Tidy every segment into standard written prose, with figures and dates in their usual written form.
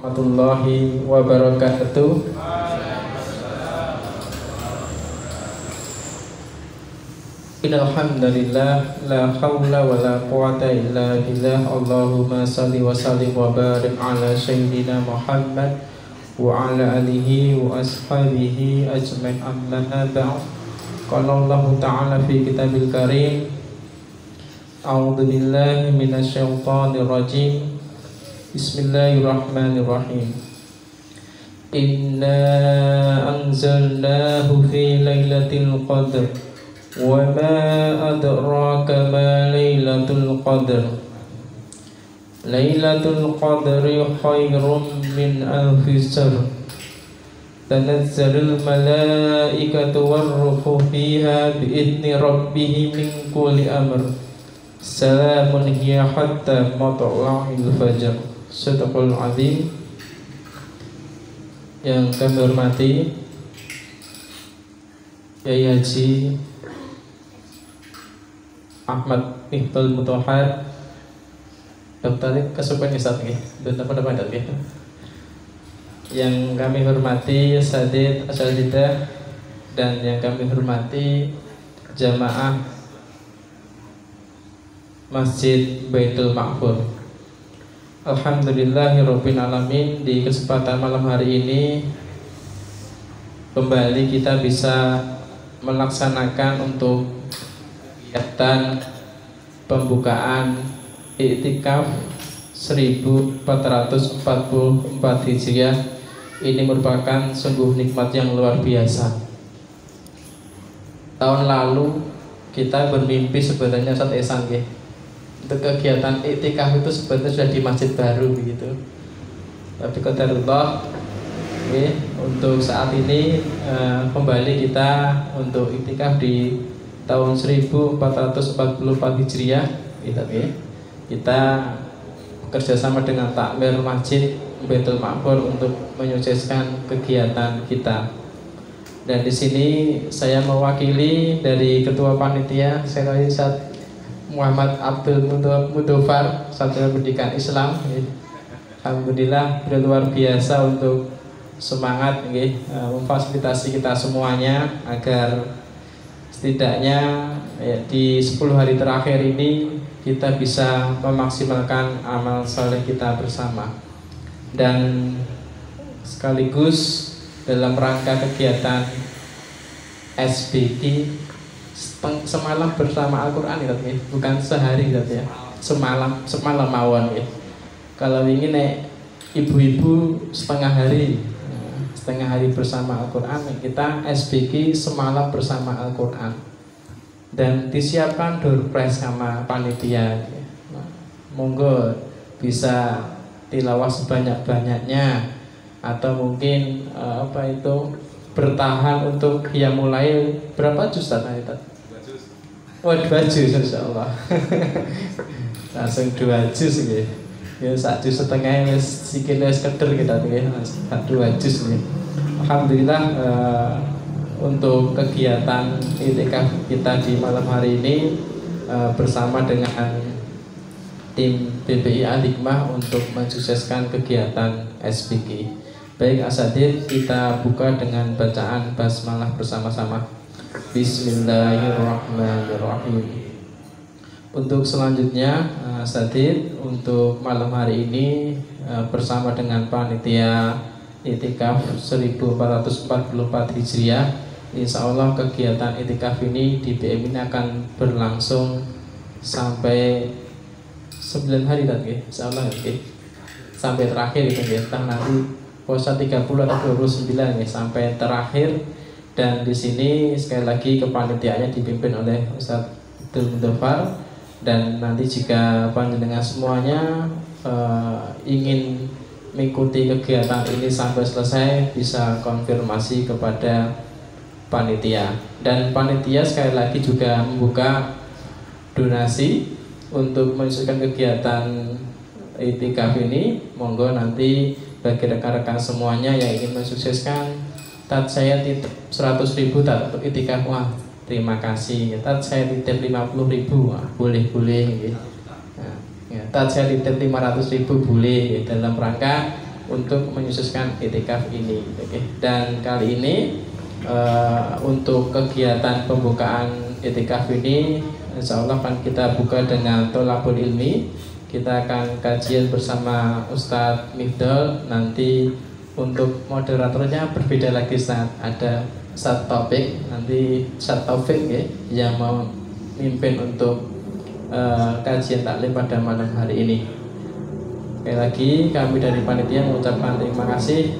warahmatullahi wabarakatuh. Innalhamdulillah la haula wa la quwata illa billah. Allahumma salli wa sallim wa barik ala sayyidina Muhammad wa ala alihi wa ashabihi ajmain, amma ba'd. Qala Allah ta'ala fi kitabil karim, a'udzu billahi minasyaitonir rajim. Bismillahirrahmanirrahim. Inna anzalnahu fi lailatul qadr wa ma adraka ma lailatul qadr. Lailatul qadri khairum min alfi syahr. Tanazzalul malaikatu warruhu fiha biidzni rabbihim min kulli amr. Salamun hiya hatta matla'il fajr. Sadaqul azim. Yang kami hormati Yai Haji Ahmad Miftahul Mutahhar, Dokter Kesukuan Isat nggih, dan apa-apa nggih. Yang kami hormati Sadid Asatidzah, dan yang kami hormati jamaah Masjid Baitul Ma'mur. Alhamdulillahirabbil alamin. Di kesempatan malam hari ini kembali kita bisa melaksanakan untuk kegiatan pembukaan Iktikaf 1444 Hijriah. Ini merupakan sungguh nikmat yang luar biasa. Tahun lalu kita bermimpi sebenarnya saat Esan untuk kegiatan iktikaf itu sebenarnya sudah di masjid baru begitu. Tapi qadarullah, untuk saat ini kembali kita untuk iktikaf di tahun 1444 Hijriah. Kita bekerjasama dengan takmir Masjid Baitul Ma'mur untuk menyukseskan kegiatan kita. Dan di sini saya mewakili dari Ketua Panitia Sekali Muhammad Abdul Mudofar, Satuan Pendidikan Islam. Alhamdulillah beliau luar biasa untuk semangat memfasilitasi kita semuanya agar setidaknya di 10 hari terakhir ini kita bisa memaksimalkan amal saleh kita bersama. Dan sekaligus dalam rangka kegiatan SBK semalam bersama Al-Quran bukan sehari ya, semalam mawon ya. Kalau ingin ibu-ibu setengah hari bersama Al-Quran, kita SBK semalam bersama Al-Quran. Dan disiapkan door prize sama panitia. Monggo bisa tilawah sebanyak-banyaknya, atau mungkin bertahan untuk yang mulai berapa juz tadi? Oh, 2 juz insyaallah. Langsung 2 juz nggih. Ya 1,5 juz sikil wis keder kita nggih. 2 juz nggih. Alhamdulillah untuk kegiatan iktikaf kita di malam hari ini bersama dengan tim BPI Al-Hikmah untuk mensukseskan kegiatan SBK. Baik asatidz, kita buka dengan bacaan basmalah bersama-sama. Bismillahirrahmanirrahim. Untuk selanjutnya asatidz, untuk malam hari ini bersama dengan panitia Iktikaf 1444 Hijriah, insya Allah kegiatan iktikaf ini di BM ini akan berlangsung sampai 9 hari tadi, insya Allah sampai terakhir entah nanti puasa 30 atau 29 sampai terakhir. Dan di sini sekali lagi kepanitiaannya dipimpin oleh Ustadz Abdul Mudofar. Dan nanti jika panjenengan semuanya ingin mengikuti kegiatan ini sampai selesai, bisa konfirmasi kepada panitia. Dan panitia sekali lagi juga membuka donasi untuk menyukseskan kegiatan iktikaf ini. Monggo nanti bagi rekan-rekan semuanya yang ingin mensukseskan, saya titip 100.000 untuk iktikaf. Wah, terima kasih. Saya titip 50.000. Boleh. Saya titip 500.000 boleh, dalam rangka untuk menyukseskan itikaf ini. Oke. Dan kali ini untuk kegiatan pembukaan itikaf ini, insya Allah akan kita buka dengan tholabul ilmi. Kita akan kajian bersama Ustadz Mifdal. Nanti untuk moderatornya berbeda lagi, Ustadz. Ada Ustadz Taufik, nanti Ustadz Taufik ya, yang mau mimpin untuk kajian taklim pada malam hari ini. Sekali lagi kami dari panitia mengucapkan terima kasih.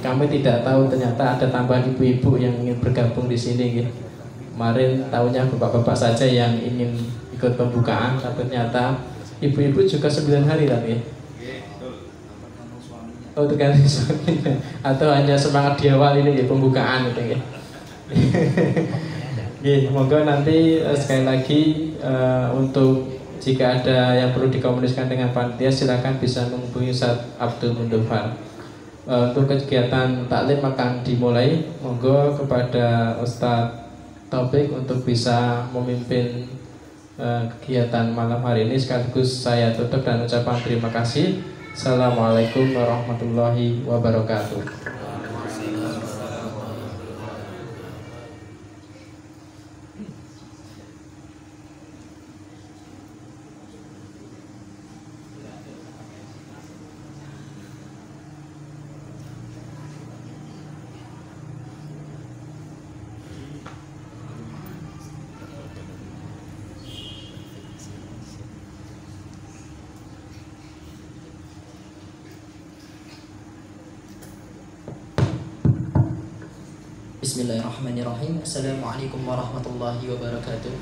Kami tidak tahu ternyata ada tambahan ibu-ibu yang ingin bergabung di sini ya. Kemarin tahunya bapak-bapak saja yang ingin ikut pembukaan, tapi ternyata ibu-ibu juga 9 hari tadi ya. Oh, tergantung suaminya. Atau hanya semangat di awal ini ya, pembukaan gitu ya. Semoga nanti sekali lagi untuk jika ada yang perlu dikomunikasikan dengan panitia, silakan bisa menghubungi Ustaz Abdul Mundofar. Untuk kegiatan taklim akan dimulai. Monggo kepada Ustaz Taufik untuk bisa memimpin kegiatan malam hari ini, sekaligus saya tutup dan ucapan terima kasih. Assalamualaikum warahmatullahi wabarakatuh. Bismillahirrahmanirrahim. Assalamualaikum warahmatullahi wabarakatuh.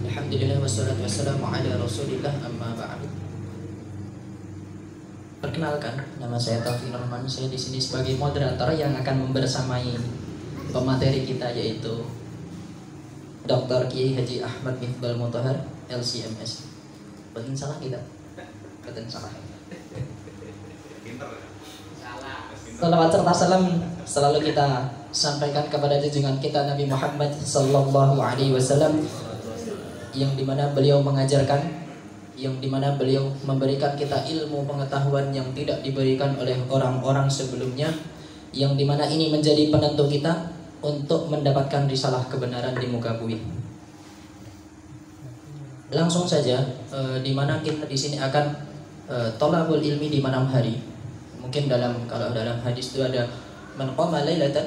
Alhamdulillah wassalatu wassalamu ala rasulillah, amma ba'du. Perkenalkan, nama saya Taufik Rahman. Saya di sini sebagai moderator yang akan membersamai pemateri kita, yaitu Dr. Kiai Haji Ahmad Mifdal Mutahar, LCMS. Bagian salah kita? Bagian salah. Salawat serta salam selalu kita sampaikan kepada junjungan kita Nabi Muhammad sallallahu alaihi wasallam, yang dimana beliau mengajarkan, yang dimana beliau memberikan kita ilmu pengetahuan yang tidak diberikan oleh orang-orang sebelumnya, yang dimana ini menjadi penentu kita untuk mendapatkan risalah kebenaran di muka bumi. Langsung saja, dimana kita di sini akan tholabul ilmi di malam hari. Mungkin kalau dalam hadis itu ada man qama lailatan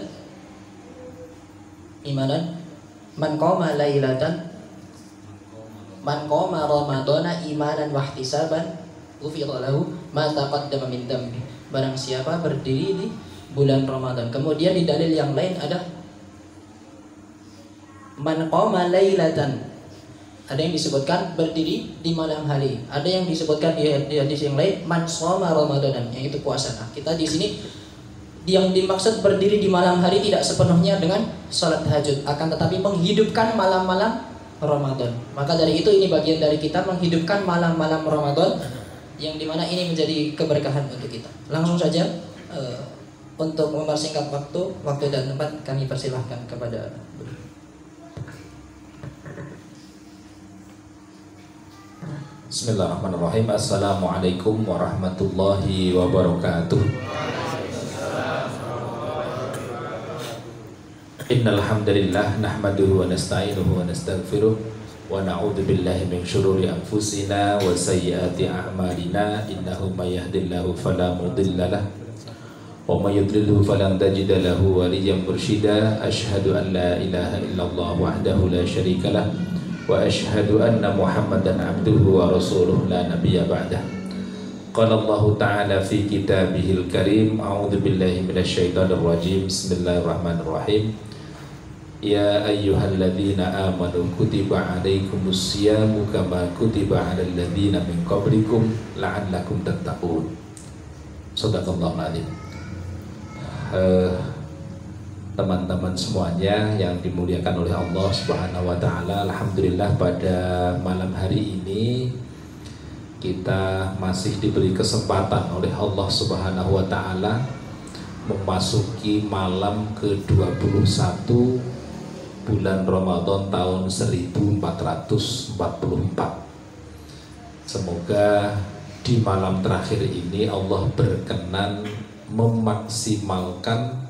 imanan, man qama lailatan, man qama ramadhana imanan wa ihtisaban ghufira lahu ma taqaddama min dhanbi. Barang siapa berdiri di bulan Ramadan. Kemudian di dalil yang lain ada man qama lailatan, ada yang disebutkan berdiri di malam hari, ada yang disebutkan di hadis yang lain man shoma ramadanan, yaitu puasa. Nah, kita di sini yang dimaksud berdiri di malam hari tidak sepenuhnya dengan salat tahajud, akan tetapi menghidupkan malam-malam Ramadan. Maka dari itu ini bagian dari kita menghidupkan malam-malam Ramadan, yang dimana ini menjadi keberkahan untuk kita. Langsung saja untuk mempersingkat waktu dan tempat, kami persilahkan kepada Bismillahirrahmanirrahim. Assalamualaikum warahmatullahi wabarakatuh. Innal hamdalillah nahmaduhu wa nasta'inuhu wa nastaghfiruh wa na'udzu billahi min syururi anfusina wa sayyiati a'malina. Innahu may yahdihillahu fala mudilla lahu wa may yudlilhu falan tajida lahu waliyyan mursyida. Asyhadu an la ilaha illallah wahdahu la syarika lah wa asyhadu anna Muhammadan abduhu wa rasuluh la nabiyya ba'dah. Qala Allah ta'ala fi kitabihil karim, a'udzu billahi minasyaitonir rajim. Bismillahirrahmanirrahim. Ya ayyuhalladzina amanu kutiba 'alaikumus syiyamu kama kutiba 'alal ladzina min qablikum la'allakum tattaqun. Shadaqallahul adzim. Teman-teman semuanya yang dimuliakan oleh Allah Subhanahu wa taala, alhamdulillah pada malam hari ini kita masih diberi kesempatan oleh Allah Subhanahu wa taala memasuki malam ke-21 bulan Ramadan tahun 1444. Semoga di malam terakhir ini Allah berkenan memaksimalkan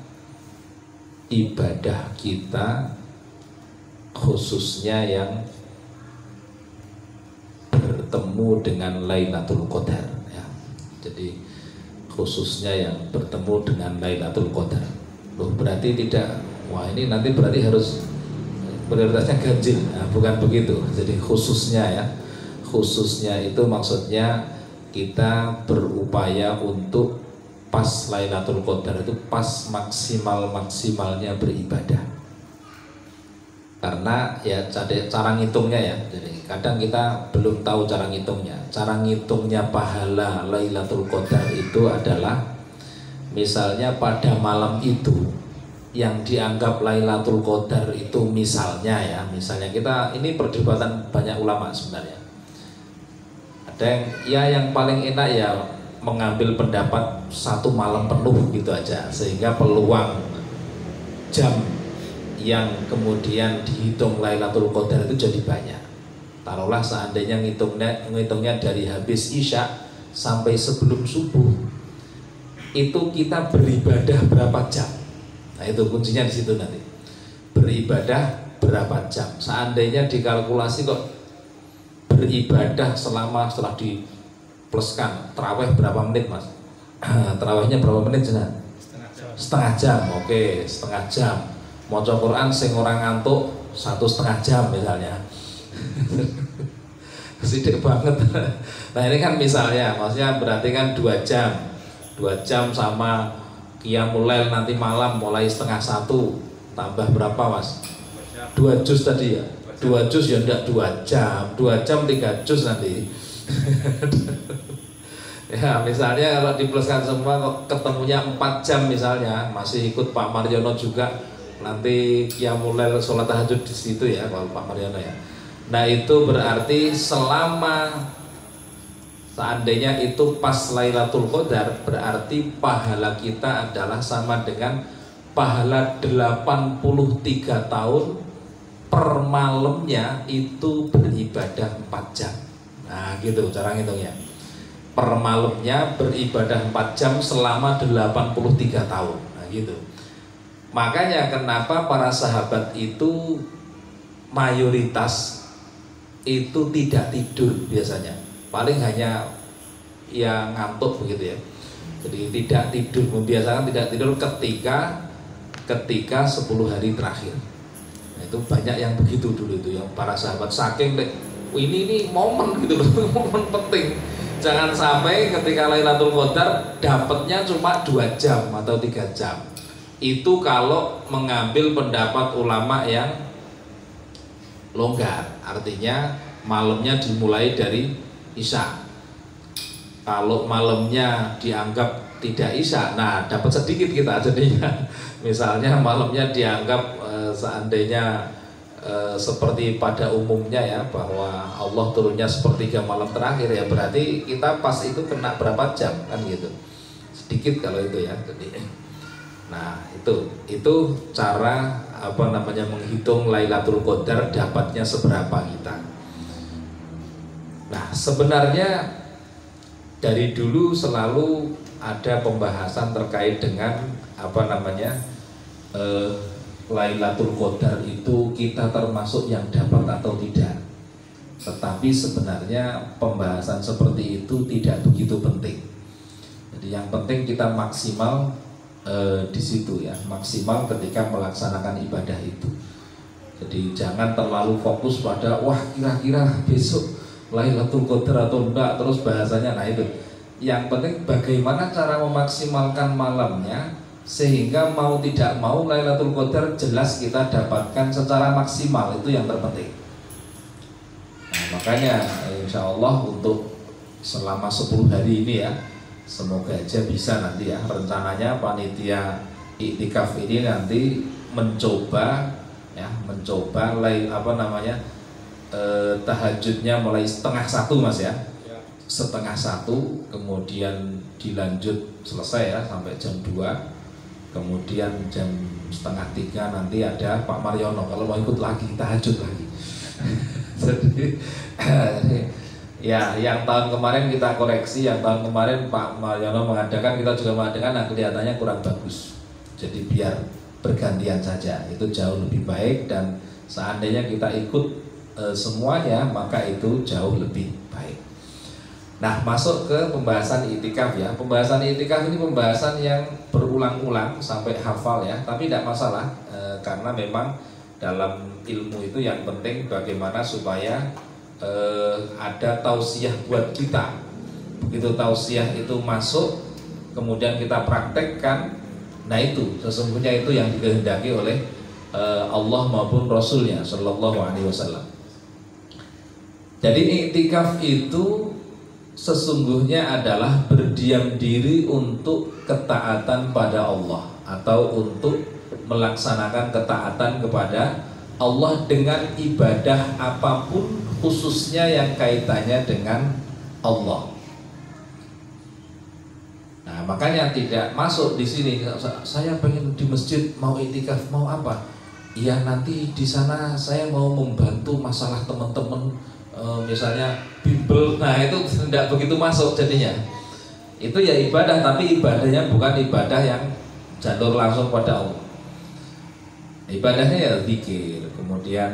ibadah kita, khususnya yang bertemu dengan Lailatul Qadar ya. Jadi khususnya yang bertemu dengan Lailatul Qadar. Loh, berarti tidak, wah ini nanti berarti harus prioritasnya ganjil. Nah, bukan begitu. Jadi khususnya ya, khususnya itu maksudnya kita berupaya untuk pas Lailatul Qadar itu pas maksimalnya beribadah. Karena ya cara ngitungnya ya, jadi kadang kita belum tahu cara ngitungnya. Cara ngitungnya pahala Lailatul Qadar itu adalah misalnya pada malam itu yang dianggap Lailatul Qadar itu misalnya ya, misalnya kita ini perdebatan banyak ulama sebenarnya. Ada yang paling enak ya mengambil pendapat satu malam penuh gitu aja, sehingga peluang jam yang kemudian dihitung Lailatul Qadar itu jadi banyak. Taruhlah seandainya ngitungnya dari habis Isya sampai sebelum subuh, itu kita beribadah berapa jam? Nah itu kuncinya di situ nanti. Beribadah berapa jam? Seandainya dikalkulasi kok beribadah selama setelah dipluskan terawih berapa menit mas? Terawihnya berapa menit jenah? Setengah jam. Oke, setengah jam. Maca Quran sing orang ngantuk 1,5 jam misalnya. Sidik banget. Nah ini kan misalnya, maksudnya berarti kan 2 jam. 2 jam sama Qiyamul Lail nanti malam mulai 12:30 tambah berapa mas? 2 juz tadi ya. 2 juz ya enggak 2 jam. 2 jam 3 juz nanti. Ya misalnya kalau dipluskan semua kok ketemunya 4 jam misalnya, masih ikut Pak Mariono juga nanti Qiyamul Lail sholat tahajud di situ ya kalau Pak Mariono ya. Nah itu berarti selama seandainya itu pas Lailatul Qadar, berarti pahala kita adalah sama dengan pahala 83 tahun per malamnya itu beribadah 4 jam. Nah gitu cara ngitungnya. Per malamnya beribadah 4 jam selama 83 tahun. Nah gitu. Makanya kenapa para sahabat itu mayoritas itu tidak tidur biasanya, paling hanya yang ngantuk begitu ya. Jadi tidak tidur, membiasakan tidak tidur ketika 10 hari terakhir. Nah, itu banyak yang begitu dulu itu yang para sahabat saking ini momen gitu loh, momen penting. Jangan sampai ketika Lailatul Qadar dapatnya cuma 2 jam atau 3 jam. Itu kalau mengambil pendapat ulama yang longgar, artinya malamnya dimulai dari Isya. Kalau malamnya dianggap tidak Isya, nah dapat sedikit kita jadinya. Misalnya malamnya dianggap seandainya seperti pada umumnya ya, bahwa Allah turunnya sepertiga malam terakhir ya, berarti kita pas itu kena berapa jam kan gitu. Sedikit kalau itu ya. Jadi nah itu cara menghitung Lailatul Qadar dapatnya seberapa kita. Nah sebenarnya dari dulu selalu ada pembahasan terkait dengan Lailatul Qadar itu kita termasuk yang dapat atau tidak. Tetapi sebenarnya pembahasan seperti itu tidak begitu penting. Jadi yang penting kita maksimal di situ ya, maksimal ketika melaksanakan ibadah itu. Jadi jangan terlalu fokus pada wah kira-kira besok Lailatul Qadar atau enggak, terus bahasanya. Nah itu yang penting bagaimana cara memaksimalkan malamnya sehingga mau tidak mau Lailatul Qadar jelas kita dapatkan secara maksimal, itu yang terpenting. Nah makanya insya Allah untuk selama 10 hari ini ya, semoga aja bisa nanti ya, rencananya panitia iktikaf ini nanti mencoba tahajudnya mulai 12:30 mas ya, 12:30 kemudian dilanjut selesai ya sampai jam 2, kemudian jam 2:30 nanti ada Pak Mariono kalau mau ikut lagi tahajud lagi. Jadi Ya, yang tahun kemarin kita koreksi, yang tahun kemarin Pak Mariono mengadakan, kita juga mengadakan, nah kelihatannya kurang bagus. Jadi biar bergantian saja, itu jauh lebih baik, dan seandainya kita ikut semuanya, maka itu jauh lebih baik. Nah, masuk ke pembahasan itikaf ya. Pembahasan itikaf ini pembahasan yang berulang-ulang sampai hafal ya, tapi tidak masalah, karena memang dalam ilmu itu yang penting bagaimana supaya ada tausiah buat kita. Begitu tausiah itu masuk, kemudian kita praktekkan, nah itu sesungguhnya itu yang dikehendaki oleh Allah maupun Rasulnya Shallallahu Alaihi Wasallam. Jadi iktikaf itu sesungguhnya adalah berdiam diri untuk ketaatan pada Allah, atau untuk melaksanakan ketaatan kepada Allah dengan ibadah apapun, khususnya yang kaitannya dengan Allah. Nah, makanya tidak masuk di sini. Saya pengen di masjid, mau itikaf, mau apa? Ya nanti di sana saya mau membantu masalah teman-teman, misalnya bimbel. Nah itu tidak begitu masuk jadinya. Itu ya ibadah, tapi ibadahnya bukan ibadah yang jalur langsung pada Allah. Ibadahnya ya zikir, kemudian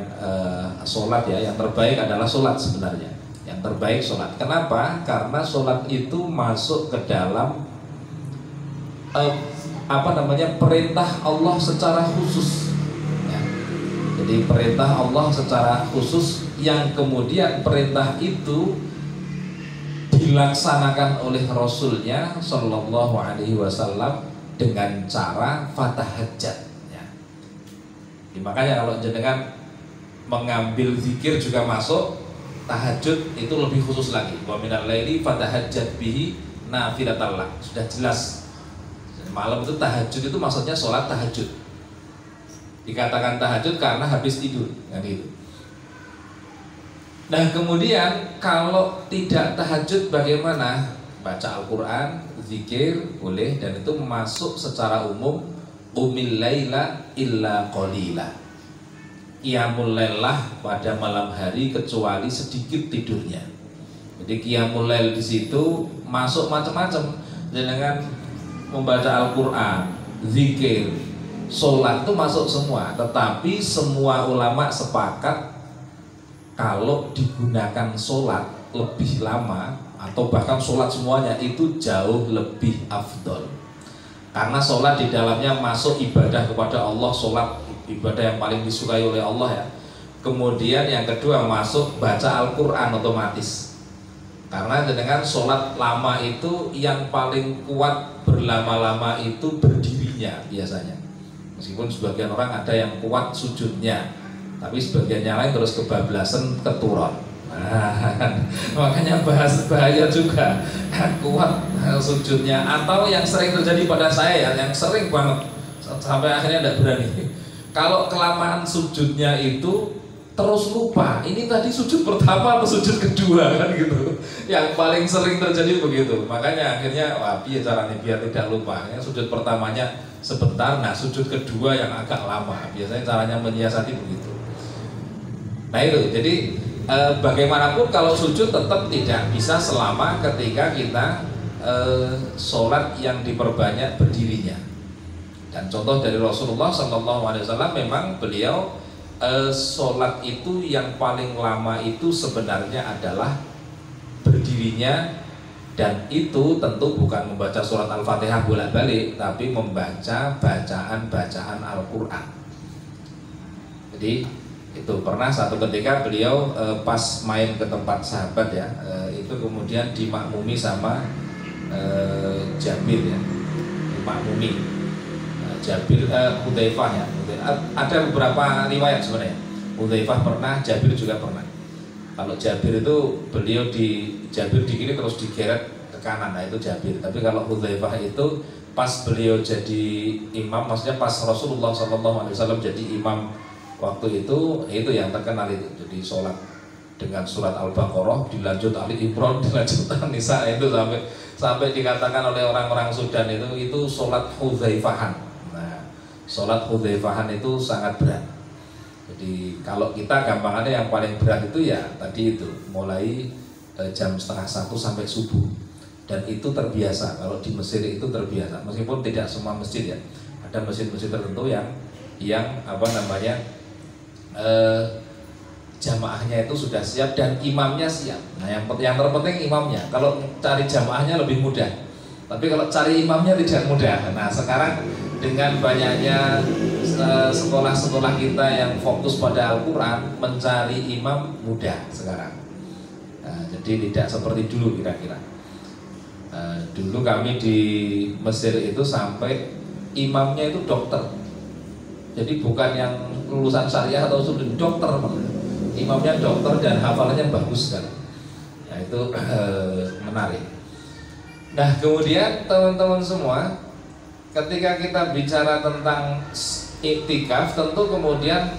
sholat ya, yang terbaik adalah sholat sebenarnya. Yang terbaik sholat. Kenapa? Karena sholat itu masuk ke dalam perintah Allah secara khusus. Ya. Jadi perintah Allah secara khusus, yang kemudian perintah itu dilaksanakan oleh Rasulnya Shallallahu Alaihi Wasallam dengan cara fatahajat. Makanya kalau jenengan mengambil zikir juga masuk, tahajud itu lebih khusus lagi. Wa minal laili fatahajjat bihi nafilatan lak. Sudah jelas. Malam itu tahajud itu maksudnya sholat tahajud. Dikatakan tahajud karena habis tidur, kan gitu. Nah kemudian kalau tidak tahajud bagaimana? Baca Al-Quran, zikir boleh, dan itu masuk secara umum. Qumil laila illa qalila. Qiyamul lailah pada malam hari kecuali sedikit tidurnya. Jadi qiyamul lail di situ masuk macam-macam, dengan membaca Al-Qur'an, zikir, sholat itu masuk semua. Tetapi semua ulama sepakat kalau digunakan sholat lebih lama, atau bahkan sholat semuanya, itu jauh lebih afdol. Karena sholat di dalamnya masuk ibadah kepada Allah, sholat ibadah yang paling disukai oleh Allah ya. Kemudian yang kedua masuk baca Al-Quran otomatis. Karena dengan sholat lama itu yang paling kuat berlama-lama itu berdirinya biasanya. Meskipun sebagian orang ada yang kuat sujudnya, tapi sebagian yang lain terus kebablasan keturun. Nah, makanya bahaya juga kuat sujudnya. Atau yang sering terjadi pada saya ya, yang sering banget sampai akhirnya tidak berani. Kalau kelamaan sujudnya itu terus lupa, ini tadi sujud pertama atau sujud kedua, kan gitu. Yang paling sering terjadi begitu. Makanya akhirnya biar caranya biar tidak lupa. Yang sujud pertamanya sebentar, nah sujud kedua yang agak lama. Biasanya caranya menyiasati begitu. Nah itu, jadi bagaimanapun kalau sujud tetap tidak bisa selama ketika kita sholat yang diperbanyak berdirinya. Dan contoh dari Rasulullah SAW memang beliau sholat itu yang paling lama itu sebenarnya adalah berdirinya, dan itu tentu bukan membaca surat Al-Fatihah bolak-balik, tapi membaca bacaan Al-Quran. Jadi itu pernah satu ketika beliau pas main ke tempat sahabat ya, itu kemudian dimakmumi sama Jabir ya, dimakmumi Jabir, Hudzaifah ya. Ada beberapa riwayat sebenarnya. Hudzaifah pernah, Jabir juga pernah. Kalau Jabir itu beliau Jabir di kiri terus digeret ke kanan, nah itu Jabir. Tapi kalau Hudzaifah itu pas beliau jadi imam, maksudnya pas Rasulullah SAW jadi imam waktu itu yang terkenal itu. Jadi sholat dengan surat Al-Baqarah, dilanjut Ali Imran, dilanjut An-Nisa, itu sampai dikatakan oleh orang-orang Sudan itu sholat Hudzaifahan. Nah, sholat Hudzaifahan itu sangat berat. Jadi kalau kita gampangannya yang paling berat itu ya tadi itu, mulai jam 12:30 sampai subuh, dan itu terbiasa. Kalau di Mesir itu terbiasa, meskipun tidak semua masjid ya, ada masjid-masjid tertentu yang jamaahnya itu sudah siap dan imamnya siap. Nah yang terpenting imamnya. Kalau cari jamaahnya lebih mudah, tapi kalau cari imamnya tidak mudah. Nah sekarang dengan banyaknya sekolah-sekolah kita yang fokus pada Al-Quran, mencari imam mudah sekarang. Nah, jadi tidak seperti dulu kira-kira. Dulu kami di Mesir itu sampai imamnya itu dokter. Jadi bukan yang lulusan syariah atau sudah dokter, imamnya dokter dan hafalannya bagus sekali. Nah itu menarik. Nah kemudian teman-teman semua, ketika kita bicara tentang iktikaf, tentu kemudian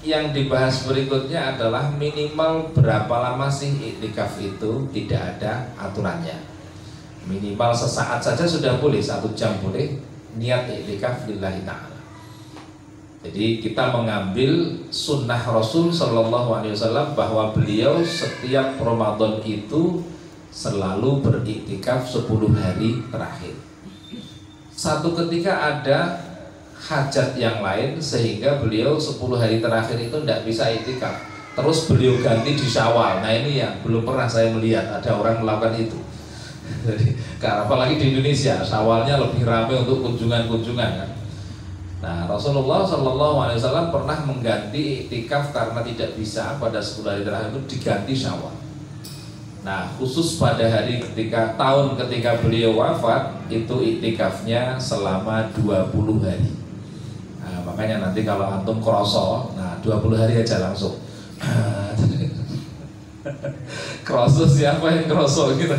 yang dibahas berikutnya adalah minimal berapa lama sih iktikaf itu. Tidak ada aturannya. Minimal sesaat saja sudah boleh, 1 jam boleh. Niat iktikaf lillahi ta'ala. Jadi kita mengambil sunnah Rasul Shallallahu Alaihi Wasallam bahwa beliau setiap Ramadan itu selalu beriktikaf 10 hari terakhir. Satu ketika ada hajat yang lain sehingga beliau 10 hari terakhir itu tidak bisa iktikaf, terus beliau ganti di Syawal. Nah ini yang belum pernah saya melihat ada orang melakukan itu. Jadi apalagi di Indonesia, Syawalnya lebih ramai untuk kunjungan-kunjungan kan. Nah Rasulullah SAW pernah mengganti iktikaf karena tidak bisa pada 10 hari terakhir itu diganti Syawal. Nah khusus pada hari ketika beliau wafat itu iktikafnya selama 20 hari. Nah, makanya nanti kalau antum kroso, nah 20 hari aja langsung. Kroso siapa yang kroso gitu.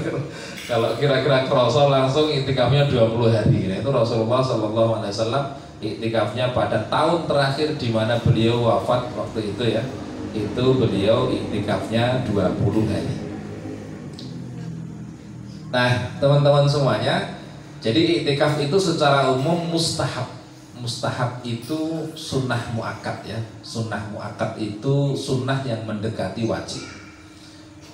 Kalau kira-kira kroso langsung iktikafnya 20 hari. Nah itu Rasulullah SAW iktikafnya pada tahun terakhir di mana beliau wafat waktu itu ya, itu beliau iktikafnya 20 hari. Nah teman-teman semuanya, jadi iktikaf itu secara umum mustahab. Mustahab itu sunnah muakkad ya. Sunnah muakkad itu sunnah yang mendekati wajib.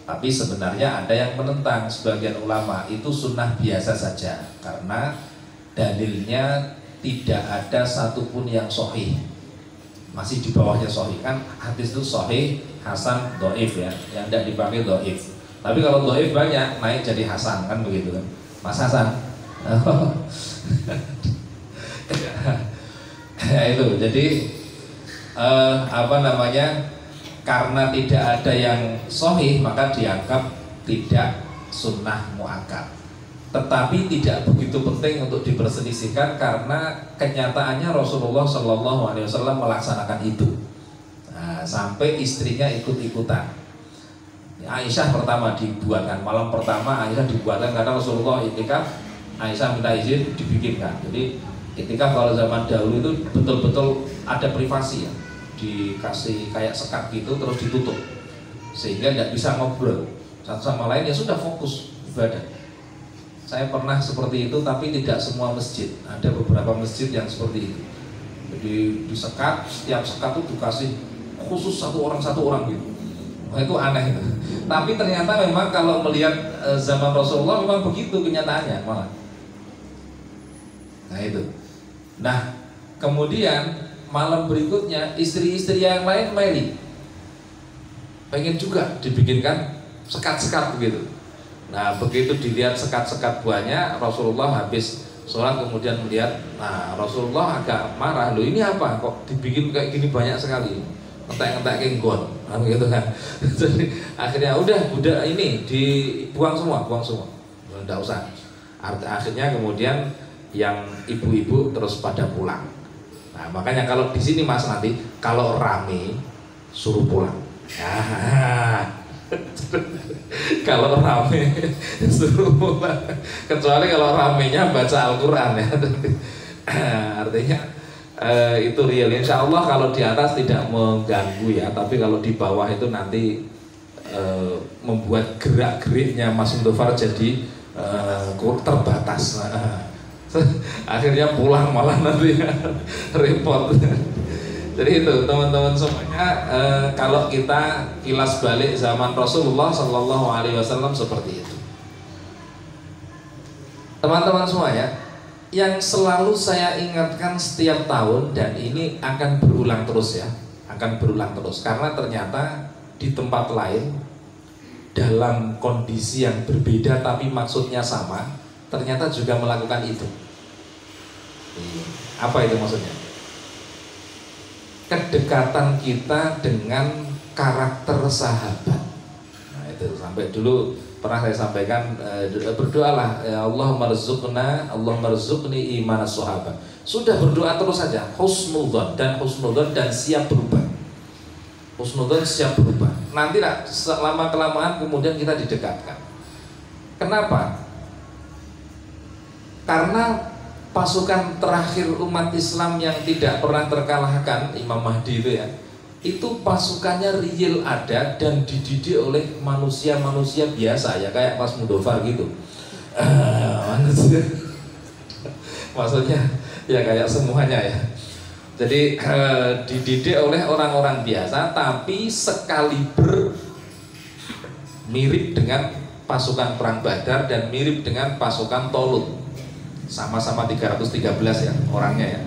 Tapi sebenarnya ada yang menentang, sebagian ulama itu sunnah biasa saja, karena dalilnya tidak ada satupun yang sahih, masih di bawahnya sahih. Kan hadis itu sahih, hasan, dhaif ya, yang tidak dipakai dhaif. Tapi kalau dhaif banyak, naik jadi hasan, kan begitu kan, Mas Hasan. Ya itu, jadi karena tidak ada yang sahih maka dianggap tidak sunnah muakkad. Tetapi tidak begitu penting untuk diperselisihkan karena kenyataannya Rasulullah Shallallahu Alaihi Wasallam melaksanakan itu. Nah, sampai istrinya ikut-ikutan. Aisyah pertama dibuatkan, malam pertama Aisyah dibuatkan karena Rasulullah iktikaf, Aisyah minta izin dibikinkan. Jadi iktikaf kalau zaman dahulu itu betul-betul ada privasi ya, dikasih kayak sekat gitu terus ditutup sehingga tidak bisa ngobrol satu sama lain, ya sudah fokus ibadah. Saya pernah seperti itu, tapi tidak semua masjid. Ada beberapa masjid yang seperti itu. Jadi disekat, setiap sekat itu dikasih khusus satu orang gitu. Nah, itu aneh itu. Tapi ternyata memang kalau melihat zaman Rasulullah memang begitu kenyataannya malah. Nah itu. Nah kemudian malam berikutnya istri-istri yang lain meli, pengen juga dibikinkan sekat-sekat begitu. Nah begitu dilihat sekat-sekat buahnya, Rasulullah habis sholat kemudian melihat, nah Rasulullah agak marah, loh ini apa kok dibikin kayak gini banyak sekali, ngetek-ngetek kenggon, nah, gitu kan. Jadi akhirnya udah ini dibuang semua, nggak usah. Akhirnya kemudian yang ibu-ibu terus pada pulang. Nah makanya kalau di sini Mas nanti kalau rame suruh pulang. Nah, kalau rame suruh pulang. Kecuali kalau ramenya baca Al-Quran ya. Artinya itu real. Insya Allah kalau di atas tidak mengganggu ya. Tapi kalau di bawah itu nanti membuat gerak-geriknya Mas Mudofar jadi terbatas. Akhirnya pulang malah nanti repot. Jadi itu teman-teman semuanya, kalau kita kilas balik zaman Rasulullah Shallallahu Alaihi Wasallam seperti itu. Teman-teman semuanya, yang selalu saya ingatkan setiap tahun, dan ini akan berulang terus ya, akan berulang terus, karena ternyata di tempat lain dalam kondisi yang berbeda tapi maksudnya sama, ternyata juga melakukan itu. Apa itu maksudnya? Kedekatan kita dengan karakter sahabat. Nah itu sampai dulu pernah saya sampaikan, berdoalah ya Allah marzuqni iman sahabat. Sudah berdoa terus saja, husnudzon dan siap berubah. Husnudzon siap berubah. Nanti lah selama kelamaan kemudian kita didekatkan. Kenapa? Karena pasukan terakhir umat Islam yang tidak pernah terkalahkan, Imam Mahdi itu ya, itu pasukannya real ada dan dididik oleh manusia-manusia biasa ya, kayak Mas Mudofar gitu. Maksudnya ya kayak semuanya ya. Jadi dididik oleh orang-orang biasa tapi sekaliber mirip dengan pasukan perang Badar dan mirip dengan pasukan Tolut. Sama-sama 313 ya orangnya ya,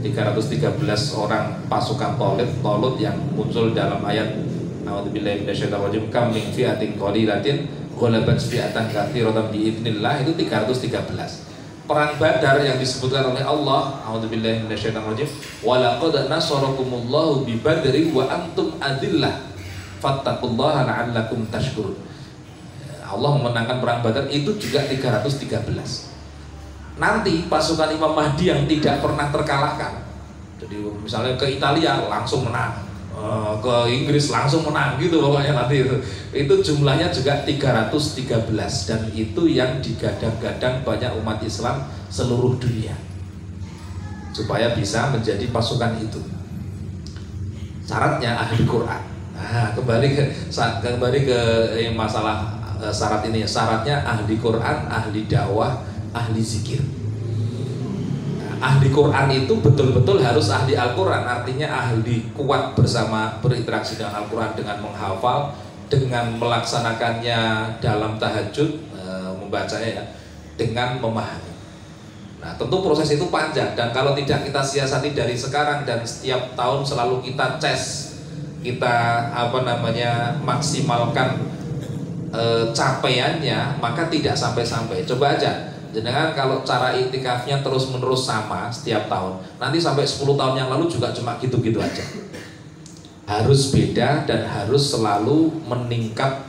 313 orang pasukan Tolut yang muncul dalam ayat A'udzubillahi minasyaitonirrajim, kam min fi'atin qalilatin ghalabat fi'atan katsiratan biidznillah, itu 313. Perang Badar yang disebutkan oleh Allah, A'udzubillahi minasyaitonirrajim, wa laqad nasarakumullahu bi badri wa antum adillah fattaqullaha la'allakum tashkurun. Allah memenangkan perang Badar itu juga 313. Nanti pasukan Imam Mahdi yang tidak pernah terkalahkan, jadi misalnya ke Italia langsung menang, ke Inggris langsung menang gitu pokoknya nanti itu jumlahnya juga 313, dan itu yang digadang-gadang banyak umat Islam seluruh dunia supaya bisa menjadi pasukan itu. Syaratnya ahli Quran. Nah, kembali ke masalah syarat ini. Syaratnya ahli Quran, ahli dakwah, ahli zikir. Nah, ahli Quran itu betul-betul harus ahli Al-Quran, artinya ahli kuat bersama berinteraksi dengan Al-Quran, dengan menghafal, dengan melaksanakannya dalam tahajud, membacanya ya, dengan memahami. Nah tentu proses itu panjang, dan kalau tidak kita siasati dari sekarang dan setiap tahun selalu kita kita maksimalkan capaiannya, maka tidak sampai-sampai. Coba aja jenengan kalau cara iktikafnya terus menerus sama setiap tahun, nanti sampai 10 tahun yang lalu juga cuma gitu-gitu aja. Harus beda dan harus selalu meningkat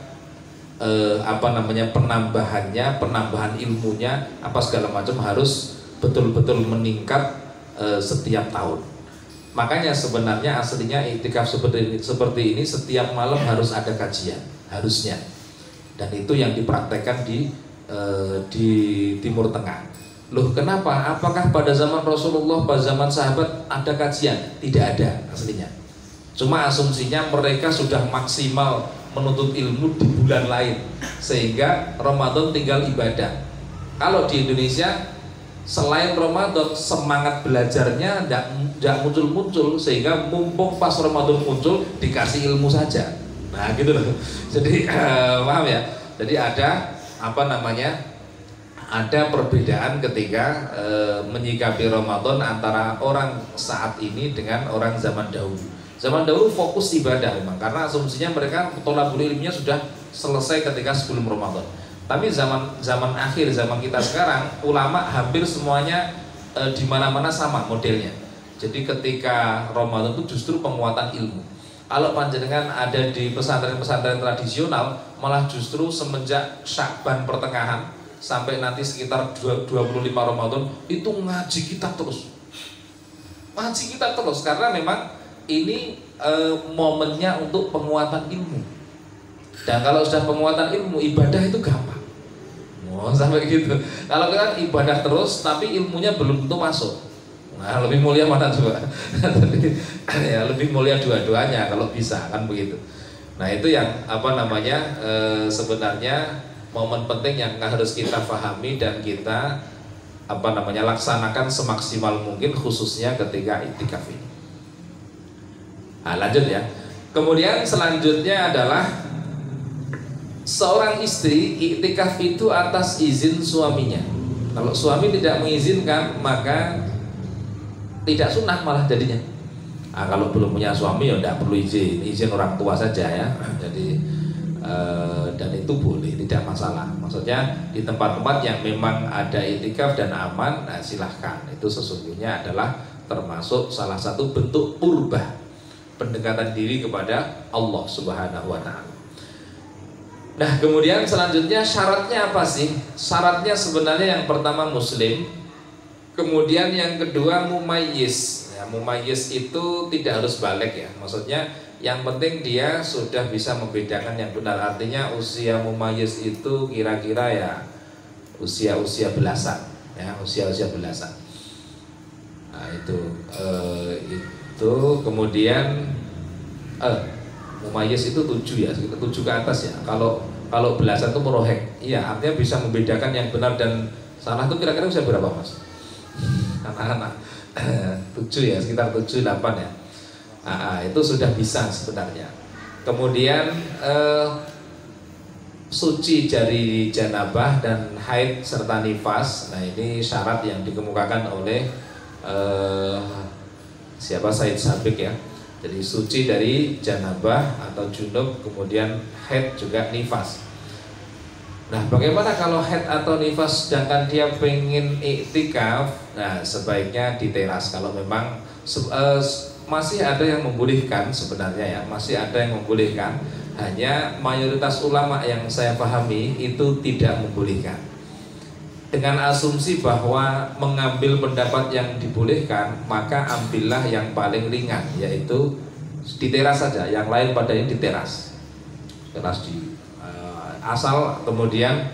penambahan ilmunya apa segala macam harus betul-betul meningkat setiap tahun. Makanya sebenarnya aslinya iktikaf seperti ini setiap malam harus ada kajian, harusnya. Dan itu yang dipraktekkan di Timur Tengah. Loh kenapa? Apakah pada zaman Rasulullah, pada zaman sahabat ada kajian? Tidak ada aslinya. Cuma asumsinya mereka sudah maksimal menuntut ilmu di bulan lain, sehingga Ramadan tinggal ibadah. Kalau di Indonesia selain Ramadan semangat belajarnya tidak muncul-muncul, sehingga mumpung pas Ramadan muncul dikasih ilmu saja. Nah gitu loh. Jadi paham ya? Jadi ada perbedaan ketika menyikapi Ramadan antara orang saat ini dengan orang zaman dahulu. Zaman dahulu fokus ibadah memang, karena asumsinya mereka tolabul ilminya sudah selesai ketika sebelum Ramadan. Tapi zaman akhir, zaman kita sekarang, ulama hampir semuanya di mana-mana sama modelnya. Jadi ketika Ramadan itu justru penguatan ilmu. Kalau panjenengan ada di pesantren-pesantren tradisional, malah justru semenjak Sya'ban pertengahan sampai nanti sekitar 25 Ramadan itu ngaji kitab terus. Ngaji kitab terus karena memang ini momennya untuk penguatan ilmu. Dan kalau sudah penguatan ilmu, ibadah itu gampang. Oh, sampai gitu. Kalau kan ibadah terus tapi ilmunya belum tentu masuk. Nah, lebih mulia mana coba? Ya, lebih mulia dua-duanya kalau bisa, kan begitu. Nah, itu yang sebenarnya momen penting yang harus kita pahami dan kita laksanakan semaksimal mungkin, khususnya ketika iktikaf ini. Nah, lanjut ya. Kemudian selanjutnya adalah seorang istri iktikaf itu atas izin suaminya. Kalau suami tidak mengizinkan maka tidak sunnah malah jadinya. Nah, kalau belum punya suami ya tidak perlu izin orang tua saja ya. Jadi dan itu boleh, tidak masalah. Maksudnya di tempat-tempat yang memang ada iktikaf dan aman, nah silahkan. Itu sesungguhnya adalah termasuk salah satu bentuk qurbah, pendekatan diri kepada Allah Subhanahu wa Ta'ala. Nah, kemudian selanjutnya syaratnya apa sih? Syaratnya sebenarnya yang pertama muslim, kemudian yang kedua mumayyiz. Ya, mumayyiz itu tidak harus balik ya. Maksudnya yang penting dia sudah bisa membedakan yang benar. Artinya usia mumayyiz itu kira-kira ya usia-usia belasan, ya usia-usia belasan. Nah itu kemudian mumayyiz itu 7 ya, sekitar 7 ke atas ya. Kalau belasan itu murohek, iya artinya bisa membedakan yang benar dan salah itu kira-kira usia berapa mas? Anak-anak 7 ya, sekitar 7-8 ya. Itu sudah bisa sebenarnya. Kemudian suci dari janabah dan haid serta nifas. Nah ini syarat yang dikemukakan oleh siapa, Said Sabiq ya. Jadi suci dari janabah atau junub, kemudian haid juga nifas. Nah bagaimana kalau haid atau nifas sedangkan dia pengen iktikaf? Nah sebaiknya di teras kalau memang masih ada yang membolehkan sebenarnya ya, masih ada yang membolehkan. Hanya mayoritas ulama yang saya pahami itu tidak membolehkan. Dengan asumsi bahwa mengambil pendapat yang dibolehkan, maka ambillah yang paling ringan, yaitu di teras saja. Yang lain padanya di teras. Teras di asal kemudian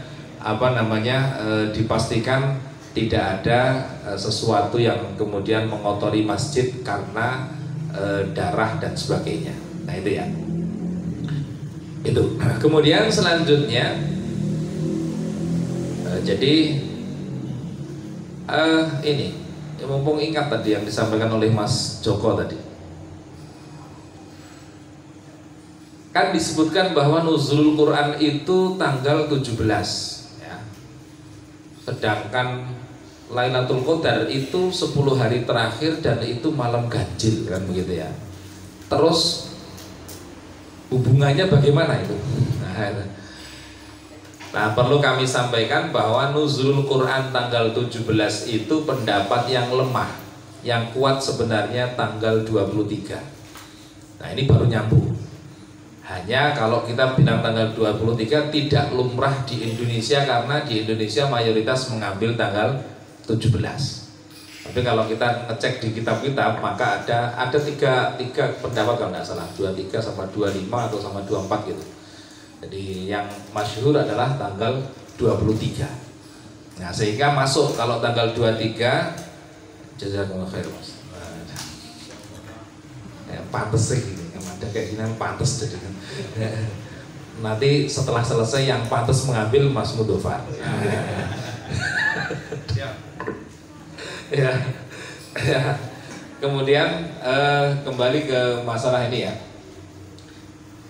dipastikan tidak ada sesuatu yang kemudian mengotori masjid karena darah dan sebagainya. Nah itu ya. Itu. Kemudian selanjutnya jadi ini mumpung ingat tadi yang disampaikan oleh Mas Joko tadi. Kan disebutkan bahwa nuzulul Quran itu tanggal 17 ya. Sedangkan Lailatul Qadar itu 10 hari terakhir dan itu malam ganjil kan begitu ya. Terus hubungannya bagaimana itu? Nah, perlu kami sampaikan bahwa nuzulul Quran tanggal 17 itu pendapat yang lemah. Yang kuat sebenarnya tanggal 23. Nah, ini baru nyambung. Hanya kalau kita bilang tanggal 23 tidak lumrah di Indonesia karena di Indonesia mayoritas mengambil tanggal 17. Tapi kalau kita ngecek di kitab-kitab maka ada tiga pendapat kalau tidak salah, 23 sama 25 atau sama 24 gitu. Jadi yang masyhur adalah tanggal 23. Nah, sehingga masuk kalau tanggal 23 jazakumullah khair Mas. Ya, pantes sih gitu. Yang ada kayak gini pantes jadi. Nanti setelah selesai yang pantes mengambil Mas Mudofar. Ya. Kemudian kembali ke masalah ini ya.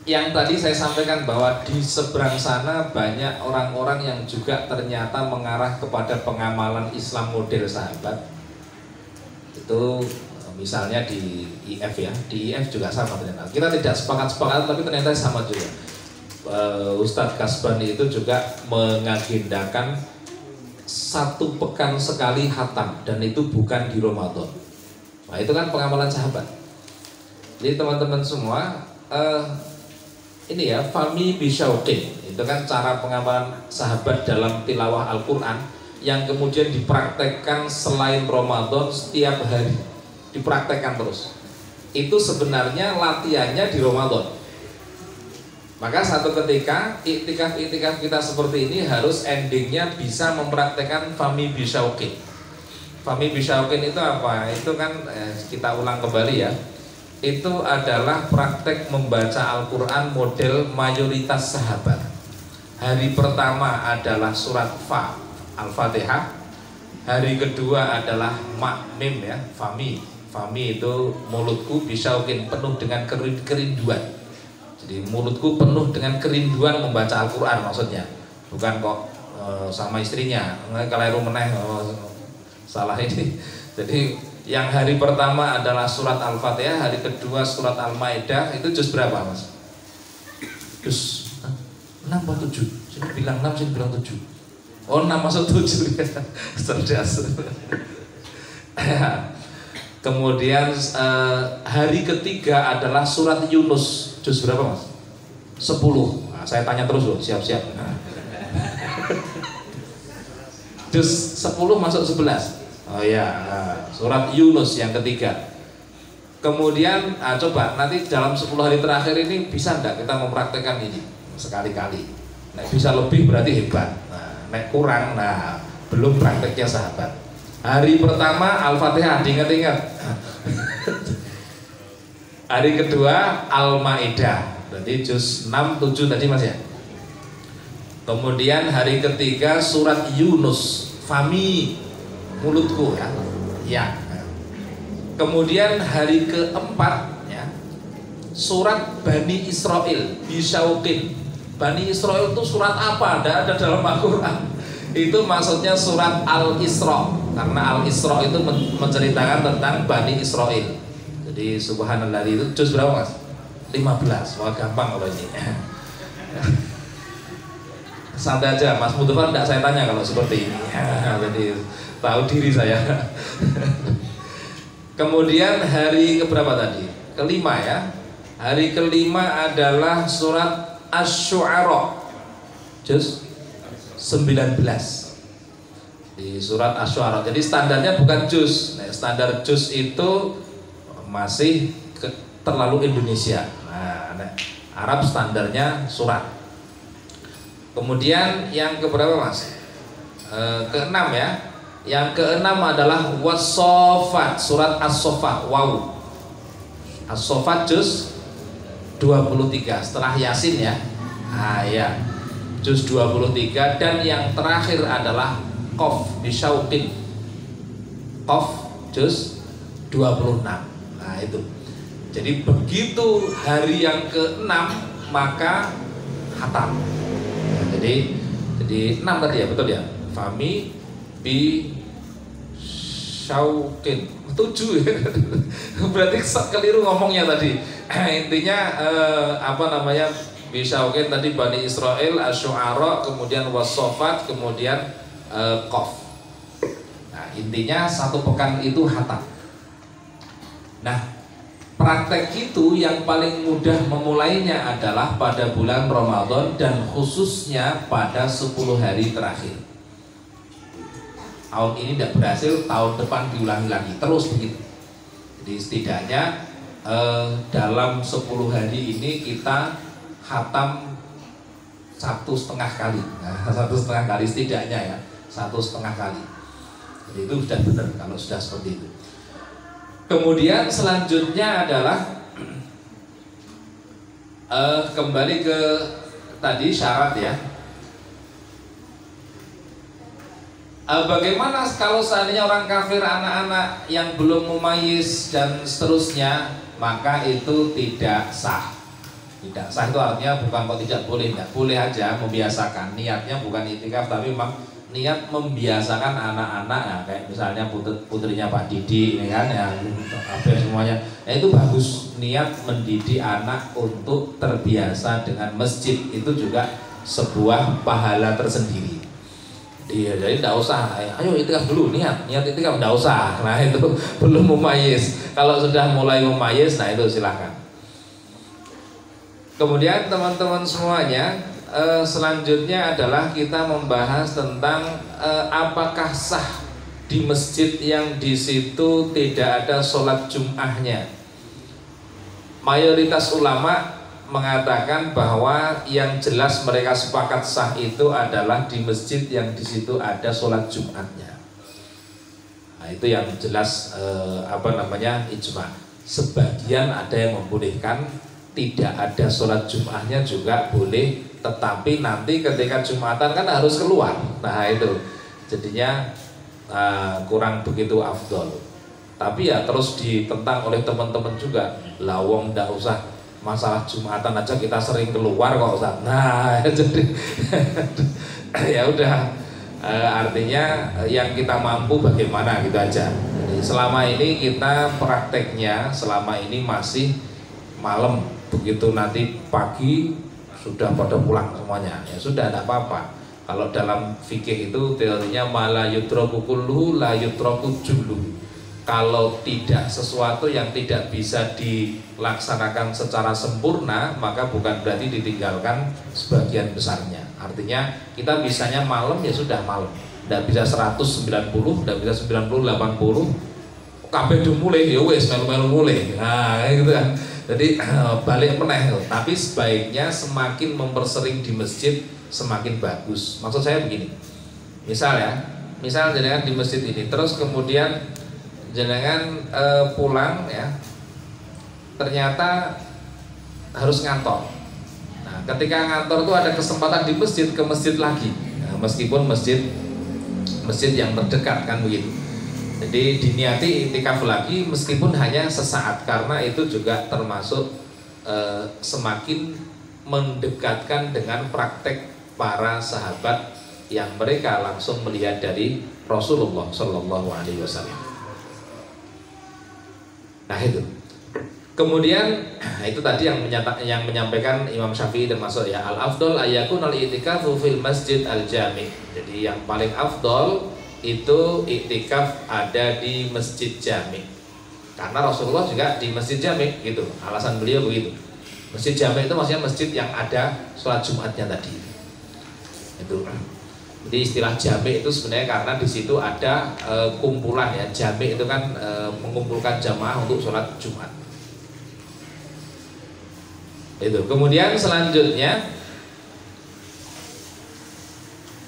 Yang tadi saya sampaikan bahwa di seberang sana banyak orang-orang yang juga ternyata mengarah kepada pengamalan Islam model sahabat. Itu misalnya di IF ya, di IF juga sama ternyata. Kita tidak sepakat tapi ternyata sama juga. Ustadz Kasbani itu juga mengagendakan 1 pekan sekali khatam dan itu bukan di Ramadan. Nah itu kan pengamalan sahabat. Jadi teman-teman semua ini ya fami bisyauqin itu kan cara pengamalan sahabat dalam tilawah Al-Quran yang kemudian dipraktekkan selain Ramadan setiap hari, dipraktekkan terus. Itu sebenarnya latihannya di Ramadan. Maka satu ketika iktikaf kita seperti ini harus endingnya bisa mempraktekkan fami bisyauqin. Fami bisyauqin itu apa? Itu kan kita ulang kembali ya. Itu adalah praktek membaca Al-Quran model mayoritas sahabat. Hari pertama adalah surat Al-Fatihah. Hari kedua adalah mim ya, fami Fami itu mulutku bisyauqin, penuh dengan kerinduan. Jadi mulutku penuh dengan kerinduan membaca Al-Quran maksudnya. Bukan kok sama istrinya. Kalau meneh salah ini. Jadi yang hari pertama adalah surat Al-Fatihah, hari kedua surat Al-Maidah. Itu juz berapa Mas? Juz 6 atau 7? Sini bilang 6, sini bilang 7. Oh 6 masuk 7 ya. Cerdas. Kemudian hari ketiga adalah surat Yunus. Juz berapa Mas? 10. Nah, saya tanya terus loh, siap-siap. Juz 10 masuk 11. Oh ya, surat Yunus yang ketiga. Kemudian coba nanti dalam 10 hari terakhir ini bisa enggak kita mempraktekkan ini sekali-kali. Nek bisa lebih berarti hebat. Nah, nek kurang, nah belum prakteknya sahabat. Hari pertama Al-Fatihah diingat-ingat. Hari kedua Al-Maidah. Berarti juz 6, 7 tadi Mas ya. Kemudian hari ketiga surat Yunus, Fami, mulutku ya. Ya. Kemudian hari keempat ya, surat Bani Israel, bisyauqin. Bani Israel itu surat apa? Ada dalam Al-Quran. Itu maksudnya surat Al-Isra, karena Al-Isra itu menceritakan tentang Bani Israel. Jadi subhanallah itu juz berapa Mas? 15. Wah gampang kalau ini. Santai aja Mas Mustafa, tidak saya tanya kalau seperti ini. Jadi tahu diri saya. Kemudian hari keberapa tadi? Kelima ya. Hari kelima adalah surat Asy-Syu'ara, juz 19. Di surat Asy-Syu'ara. Jadi standarnya bukan juz. Nah, standar juz itu masih terlalu Indonesia. Nah, Arab standarnya surat. Kemudian yang keberapa Mas? Keenam ya. Yang keenam adalah Was-Saffat, surat As-Saffat. Wow. As-Saffat juz 23 setelah Yasin ya. Ah ya. Juz 23 dan yang terakhir adalah Qaf bisyauqin. Qaf juz 26. Nah itu. Jadi begitu hari yang ke-6 maka khatam. Nah, jadi 6 tadi ya, betul ya? Fami bi syauqin 7 ya. Berarti keliru ngomongnya tadi. Intinya apa namanya? Bisyauqin tadi Bani Israel, Asy-Syu'ara, kemudian Was-Saffat, kemudian Qaf. Nah, intinya satu pekan itu khatam. Nah, praktek itu yang paling mudah memulainya adalah pada bulan Ramadan dan khususnya pada 10 hari terakhir. Tahun ini tidak berhasil, tahun depan diulangi lagi, terus begitu. Jadi setidaknya dalam 10 hari ini kita khatam 1,5 kali. Nah, 1,5 kali setidaknya ya, 1,5 kali. Jadi itu sudah benar kalau sudah seperti itu. Kemudian selanjutnya adalah kembali ke tadi syarat ya. Bagaimana kalau seandainya orang kafir, anak-anak yang belum mumayyiz dan seterusnya, maka itu tidak sah. Tidak sah itu artinya bukan kok tidak boleh, tidak boleh aja membiasakan. Niatnya bukan itikaf tapi memang niat membiasakan anak-anak ya, kayak misalnya putrinya Pak Didi ini kan ya, hampir semuanya. Nah, itu bagus, niat mendidik anak untuk terbiasa dengan masjid itu juga sebuah pahala tersendiri. Iya, jadi tidak usah, ayo itikaf dulu, niat itikaf tidak usah. Nah itu belum mumayyiz. Kalau sudah mulai mumayyiz, nah itu silakan. Kemudian teman-teman semuanya, selanjutnya adalah kita membahas tentang apakah sah di masjid yang di situ tidak ada sholat Jum'ahnya. Mayoritas ulama mengatakan bahwa yang jelas mereka sepakat sah itu adalah di masjid yang di situ ada sholat Jumatnya. Nah, itu yang jelas ijma. Sebagian ada yang membolehkan tidak ada sholat Jumatnya juga boleh, tetapi nanti ketika Jumatan kan harus keluar. Nah itu jadinya kurang begitu afdol. Tapi ya terus ditentang oleh teman-teman juga. Lawong ndak usah masalah Jumatan aja kita sering keluar kok Ustaz. Nah, jadi ya udah artinya yang kita mampu bagaimana gitu aja. Jadi selama ini kita prakteknya selama ini masih malam, begitu nanti pagi sudah pada pulang semuanya. Ya sudah tidak apa-apa. Kalau dalam fikih itu teorinya mala yutraku kulluhu la yutraku julluhu. Kalau tidak sesuatu yang tidak bisa dilaksanakan secara sempurna, maka bukan berarti ditinggalkan sebagian besarnya. Artinya kita bisanya malam ya sudah malam. Tidak bisa 190, tidak bisa 90, 80. Kabeh do mulai ya wis melu-melu mulai. Nah, gitu kan. Jadi balik meneh. Tapi sebaiknya semakin mempersering di masjid semakin bagus. Maksud saya begini. Misal jenengan di masjid ini terus kemudian jenengan pulang ya, ternyata harus ngantor. Nah, ketika ngantor itu ada kesempatan di masjid, ke masjid lagi. Nah, meskipun masjid yang terdekat kan begitu. Jadi diniati iktikaf lagi meskipun hanya sesaat, karena itu juga termasuk semakin mendekatkan dengan praktek para sahabat yang mereka langsung melihat dari Rasulullah Shallallahu Alaihi Wasallam. Nah itu. Kemudian itu tadi yang menyampaikan Imam Syafi'i termasuk ya al afdol ayakun al i'tikafu fil masjid al jami'. Jadi yang paling afdol itu i'tikaf ada di masjid jami'. Karena Rasulullah juga di masjid jami' gitu. Alasan beliau begitu. Masjid jami' itu maksudnya masjid yang ada sholat Jumatnya tadi. Itu. Jadi istilah jami' itu sebenarnya karena di situ ada kumpulan ya. Jami' itu kan mengumpulkan jamaah untuk sholat Jumat. Itu. Kemudian selanjutnya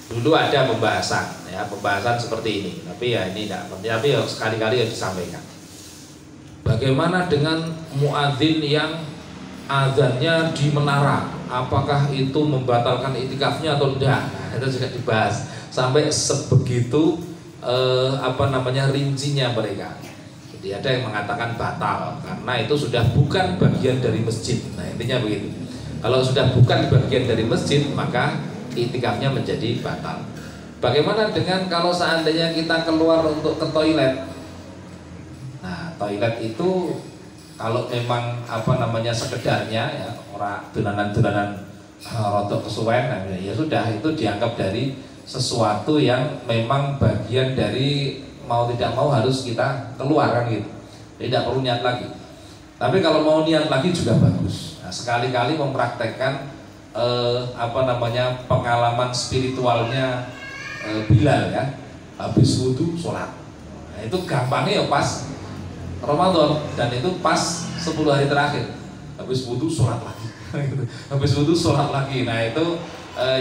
dulu ada pembahasan seperti ini. Tapi ya ini tidak penting. Tapi ya sekali-kali harus disampaikan. Bagaimana dengan muadzin yang azannya di menara? Apakah itu membatalkan iktikafnya atau tidak? Nah, itu juga dibahas sampai sebegitu rincinya mereka. Jadi ada yang mengatakan batal karena itu sudah bukan bagian dari masjid. Nah intinya begitu. Kalau sudah bukan bagian dari masjid maka iktikafnya menjadi batal. Bagaimana dengan kalau seandainya kita keluar untuk ke toilet? Nah toilet itu kalau memang sekedarnya ya orang dolanan rotok kesuwen, ya sudah itu dianggap dari sesuatu yang memang bagian dari mau tidak mau harus kita keluar kan gitu. Tidak perlu niat lagi. Tapi kalau mau niat lagi juga bagus. Nah, sekali-kali mempraktekkan pengalaman spiritualnya Bilal ya. Habis wudu sholat. Nah, itu gampangnya ya pas Ramadan dan itu pas 10 hari terakhir. Habis wudu sholat lagi. Habis wudu sholat lagi. Nah itu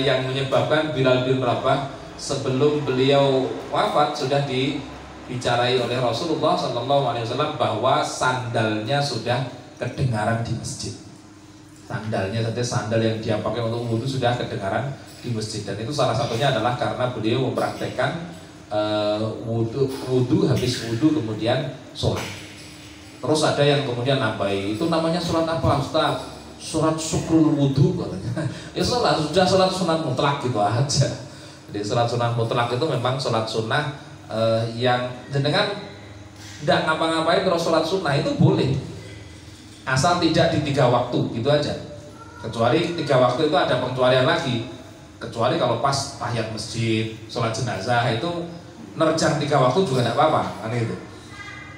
yang menyebabkan Bilal bin Rabah sebelum beliau wafat sudah dibicarai oleh Rasulullah SAW bahwa sandalnya sudah kedengaran di masjid. Sandal yang dia pakai untuk wudu sudah kedengaran di masjid. Dan itu salah satunya adalah karena beliau mempraktekkan wudu habis wudu kemudian sholat. Terus ada yang kemudian nambahi, itu namanya sholat apa Ustaz? Sholat syukrul wudu katanya. Ya sholat sunat mutlak gitu aja. Jadi sholat sunat mutlak itu memang sholat sunnah yang jenengan tidak ngapa-ngapain terus sholat sunnah itu boleh, asal tidak di 3 waktu gitu aja. Kecuali 3 waktu itu ada pengecualian lagi. Kecuali kalau pas tahiyat masjid, sholat jenazah itu nerjang 3 waktu juga tidak apa-apa kan itu.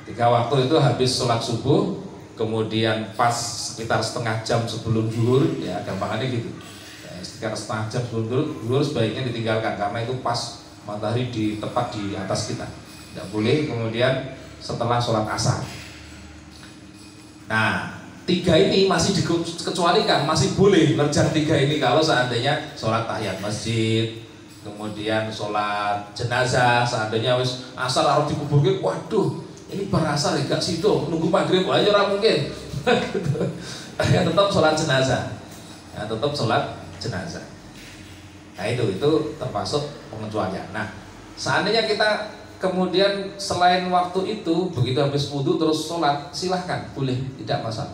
3 waktu itu habis sholat subuh, kemudian pas sekitar setengah jam sebelum zuhur, ya gampangannya gitu. Sekitar setengah jam sebelum zuhur sebaiknya ditinggalkan karena itu pas matahari tepat di atas kita. Tidak boleh kemudian setelah sholat asar. Nah, 3 ini masih dikecualikan, masih boleh nerjang 3 ini kalau seandainya sholat tahiyat masjid, kemudian sholat jenazah, seandainya wis asar harus dikuburkan, waduh. Ini berasal ya gak situ, nunggu maghrib aja orang mungkin. Ya tetap sholat jenazah. Nah itu termasuk pengecualian. Nah seandainya kita kemudian selain waktu itu begitu habis wudhu terus sholat, silahkan, boleh, tidak masalah.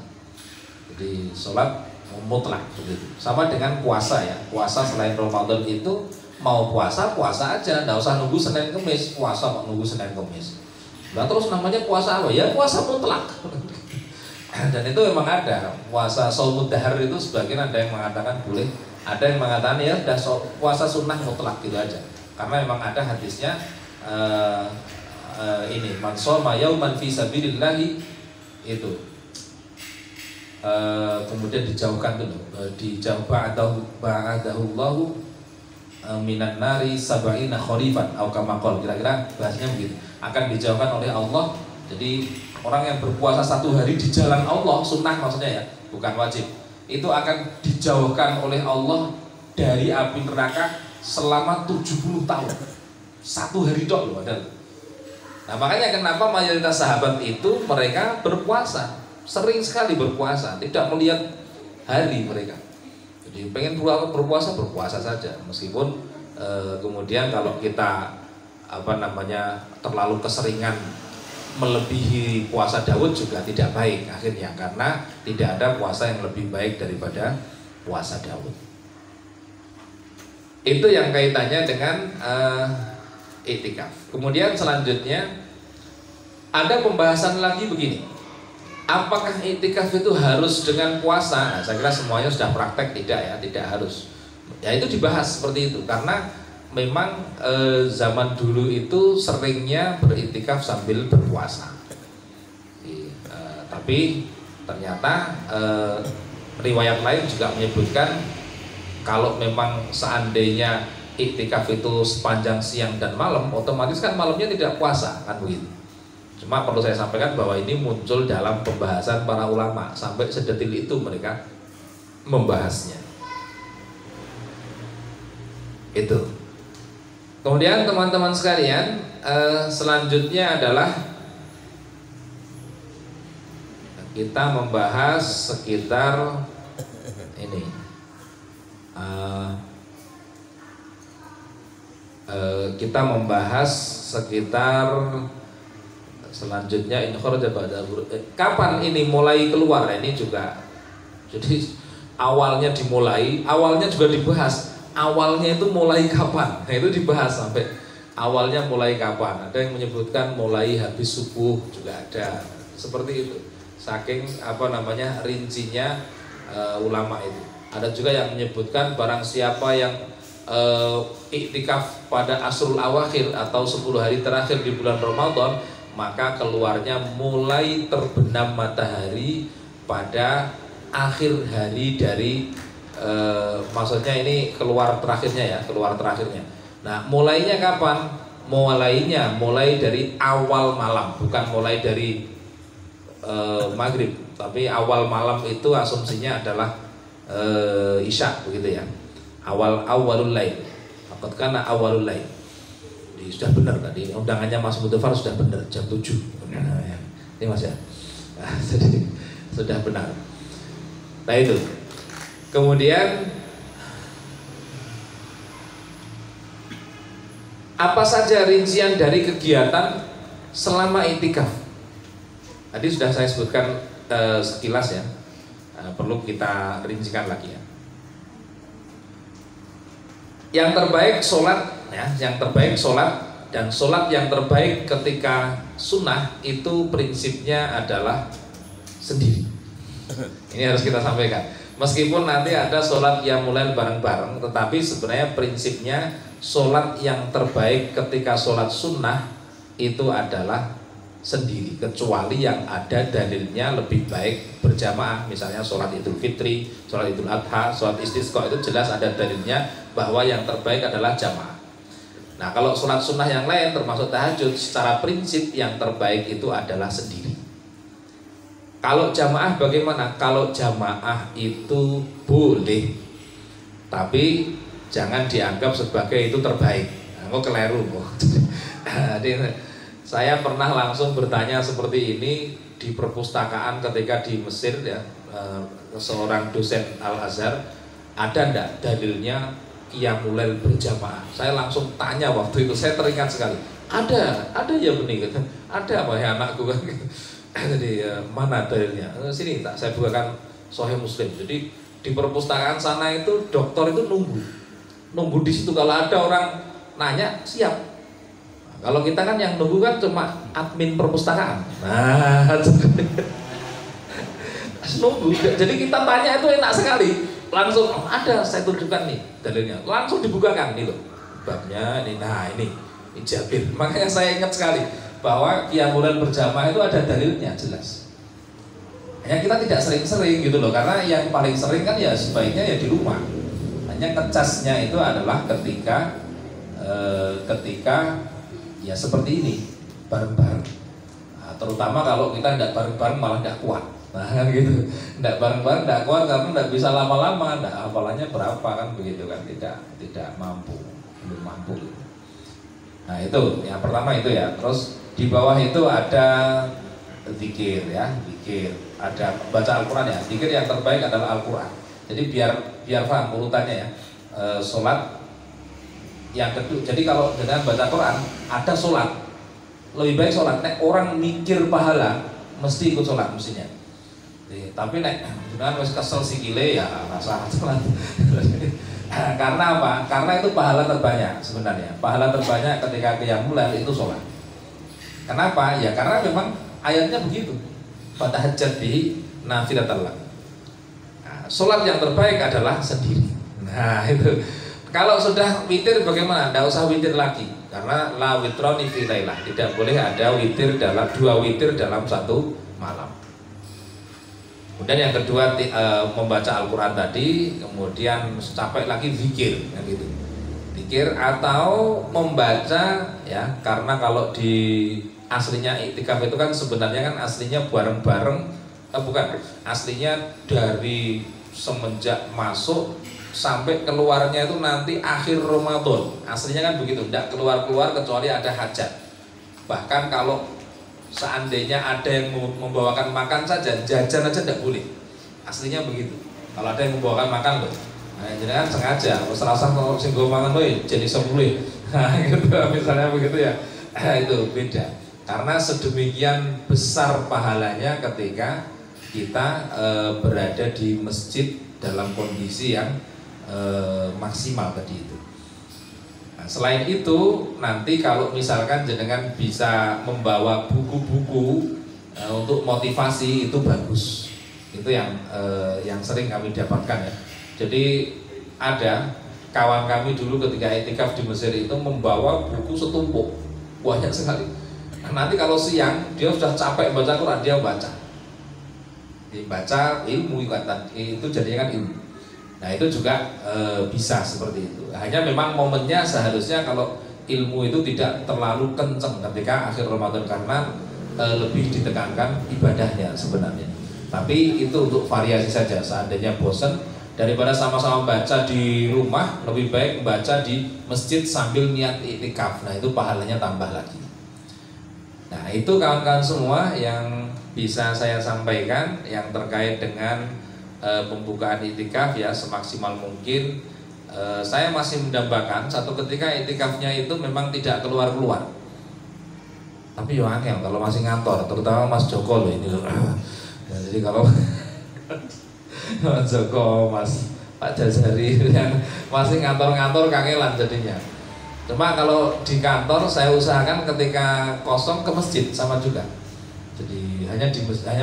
Jadi sholat mutlak begitu. Sama dengan puasa ya, puasa selain Ramadan itu mau puasa aja, nggak usah nunggu Senin Kemis. Puasa kok nunggu Senin Kemis. Nah terus namanya puasa apa? Ya puasa mutlak. Dan itu memang ada puasa shaumud dahar itu, sebagian ada yang mengatakan boleh, ada yang mengatakan ya sudah puasa sunnah mutlak gitu aja. Karena memang ada hadisnya ini man shoma yauman fi sabilillahi itu kemudian dijauhkan dulu, ba'adahullahu minan nari sab'ina kharifan atau kama qala, kira-kira bahasanya begitu, akan dijauhkan oleh Allah. Jadi orang yang berpuasa 1 hari di jalan Allah, sunnah maksudnya ya, bukan wajib, itu akan dijauhkan oleh Allah dari api neraka selama 70 tahun. 1 hari dok loh ada. Nah makanya kenapa mayoritas sahabat itu mereka berpuasa, sering sekali berpuasa, tidak melihat hari mereka. Jadi pengen berpuasa saja, meskipun kemudian kalau kita terlalu keseringan melebihi puasa Daud juga tidak baik akhirnya, karena tidak ada puasa yang lebih baik daripada puasa Daud. Itu yang kaitannya dengan iktikaf. Kemudian selanjutnya ada pembahasan lagi begini, apakah iktikaf itu harus dengan puasa? Nah, saya kira semuanya sudah praktek, tidak harus. Ya itu dibahas seperti itu karena memang zaman dulu itu seringnya beriktikaf sambil berpuasa. Tapi ternyata riwayat lain juga menyebutkan kalau memang seandainya iktikaf itu sepanjang siang dan malam, otomatis kan malamnya tidak puasa, kan begitu. Cuma perlu saya sampaikan bahwa ini muncul dalam pembahasan para ulama, sampai sedetil itu mereka membahasnya. Itu. Kemudian teman-teman sekalian, selanjutnya adalah kita membahas sekitar ini. Kita membahas sekitar selanjutnya kapan ini mulai keluar, ini juga. Jadi awalnya juga dibahas. Awalnya itu mulai kapan? Nah, itu dibahas sampai awalnya mulai kapan. Ada yang menyebutkan mulai habis subuh juga ada. Seperti itu. Saking rincinya ulama itu. Ada juga yang menyebutkan barang siapa yang iktikaf pada asrul awakhir atau 10 hari terakhir di bulan Ramadan, maka keluarnya mulai terbenam matahari pada akhir hari dari maksudnya ini keluar terakhirnya. Nah mulainya kapan? Mulai dari awal malam, bukan mulai dari maghrib, tapi awal malam itu asumsinya adalah isya begitu ya. Awalul lail. Karena awalul lail. Jadi sudah benar tadi undangannya Mas Mudofar sudah benar jam 7. Ini Mas ya. Jadi sudah benar. Nah itu. Kemudian apa saja rincian dari kegiatan selama iktikaf? Tadi sudah saya sebutkan sekilas ya, perlu kita rincikan lagi ya. Yang terbaik sholat ya, dan sholat yang terbaik ketika sunnah itu prinsipnya adalah sendiri. Ini harus kita sampaikan. Meskipun nanti ada sholat yang mulai bareng-bareng, tetapi sebenarnya prinsipnya sholat yang terbaik ketika sholat sunnah itu adalah sendiri, kecuali yang ada dalilnya lebih baik berjamaah. Misalnya sholat Idul Fitri, sholat Idul Adha, sholat Istisqa, itu jelas ada dalilnya bahwa yang terbaik adalah jamaah. Nah kalau sholat sunnah yang lain termasuk tahajud, secara prinsip yang terbaik itu adalah sendiri. Kalau jamaah bagaimana? Kalau jamaah itu boleh, tapi jangan dianggap sebagai itu terbaik. Nah, keliru. Jadi, saya pernah langsung bertanya seperti ini di perpustakaan ketika di Mesir ya, seorang dosen Al-Azhar, ada enggak dalilnya qiyamul lail berjamaah? Saya langsung tanya waktu itu, saya teringat sekali. Ada ya benih gitu. Ada apa ya anakku kan? Jadi mana dalilnya? Sini tak saya bukakan Sahih Muslim. Jadi di perpustakaan sana itu dokter itu nunggu di situ. Kalau ada orang nanya siap. Kalau kita kan yang nunggu kan cuma admin perpustakaan. Nah, nunggu. Jadi kita tanya itu enak sekali. Langsung ada, saya tunjukkan nih dalilnya. Langsung dibukakan nih loh. Babnya ini. Nah, ini Jabir. Makanya saya ingat sekali bahwa qiyamul berjamaah itu ada dalilnya jelas. Hanya kita tidak sering-sering gitu loh, karena yang paling sering kan ya sebaiknya ya di rumah. Hanya ngecasnya itu adalah ketika ya seperti ini bareng-bareng. Nah, terutama kalau kita tidak bareng-bareng malah tidak kuat. Nah kan gitu, tidak bareng-bareng tidak kuat karena tidak bisa lama-lama, tidak hafalannya berapa kan begitu kan, tidak mampu, belum mampu. Nah itu yang pertama itu ya. Terus di bawah itu ada zikir ya, zikir, ada baca Al-Quran ya. Zikir yang terbaik adalah Al-Quran. Jadi biar paham urutannya ya. Sholat yang kedua. Jadi kalau dengan baca Quran ada sholat, lebih baik sholat. Nek orang mikir pahala mesti ikut sholat mestinya. Tapi nek dengan wis kesel sikile ya rasa sholat. Karena apa? Karena itu pahala terbanyak sebenarnya. Pahala terbanyak ketika qiyamul lail itu sholat. Kenapa? Ya karena memang ayatnya begitu. Fatahajjat bihi nafilatan lak. Nah, sholat yang terbaik adalah sendiri. Nah itu. Kalau sudah witir bagaimana? Tidak usah witir lagi. Karena la witroni fi lailah. Tidak boleh ada witir dalam dua witir dalam satu malam. Kemudian yang kedua membaca Al-Quran tadi, kemudian capek lagi zikir, kan gitu. Zikir atau membaca ya, karena kalau di aslinya iktikaf itu kan sebenarnya kan aslinya bareng-bareng, bukan, aslinya dari semenjak masuk sampai keluarnya itu nanti akhir Ramadan. Aslinya kan begitu, tidak keluar-keluar kecuali ada hajat. Bahkan kalau seandainya ada yang membawakan makan saja, jajan aja tidak boleh. Aslinya begitu. Kalau ada yang membawakan makan loh, nah, jadi kan sengaja. Kalau serasa kalau singgah mangan loh, jadi 10. Nah, gitu misalnya begitu ya. Itu beda. Karena sedemikian besar pahalanya ketika kita berada di masjid dalam kondisi yang maksimal tadi itu. Nah, selain itu nanti kalau misalkan jenengan bisa membawa buku-buku untuk motivasi itu bagus. Itu yang sering kami dapatkan ya. Jadi ada kawan kami dulu ketika iktikaf di Mesir itu membawa buku setumpuk banyak sekali. Nah, nanti kalau siang dia sudah capek baca Quran, dia baca. Dibaca ilmu itu jadinya kan ilmu. Nah itu juga bisa seperti itu. Hanya memang momennya seharusnya kalau ilmu itu tidak terlalu kenceng ketika akhir Ramadan karena lebih ditekankan ibadahnya sebenarnya. Tapi itu untuk variasi saja. Seandainya bosan daripada sama-sama baca di rumah, lebih baik membaca di masjid sambil niat iktikaf. Nah itu pahalanya tambah lagi. Nah itu kawan-kawan semua yang bisa saya sampaikan yang terkait dengan pembukaan iktikaf ya semaksimal mungkin. Saya masih mendambakan satu ketika iktikafnya itu memang tidak keluar-keluar. Tapi yo angel kalau masih ngantor, terutama Mas Joko loh ini loh. Ya, jadi kalau Mas Joko, Mas Pak Jazari yang masih ngantor-ngantor kangelan jadinya. Cuma kalau di kantor saya usahakan ketika kosong ke masjid sama juga. Jadi hanya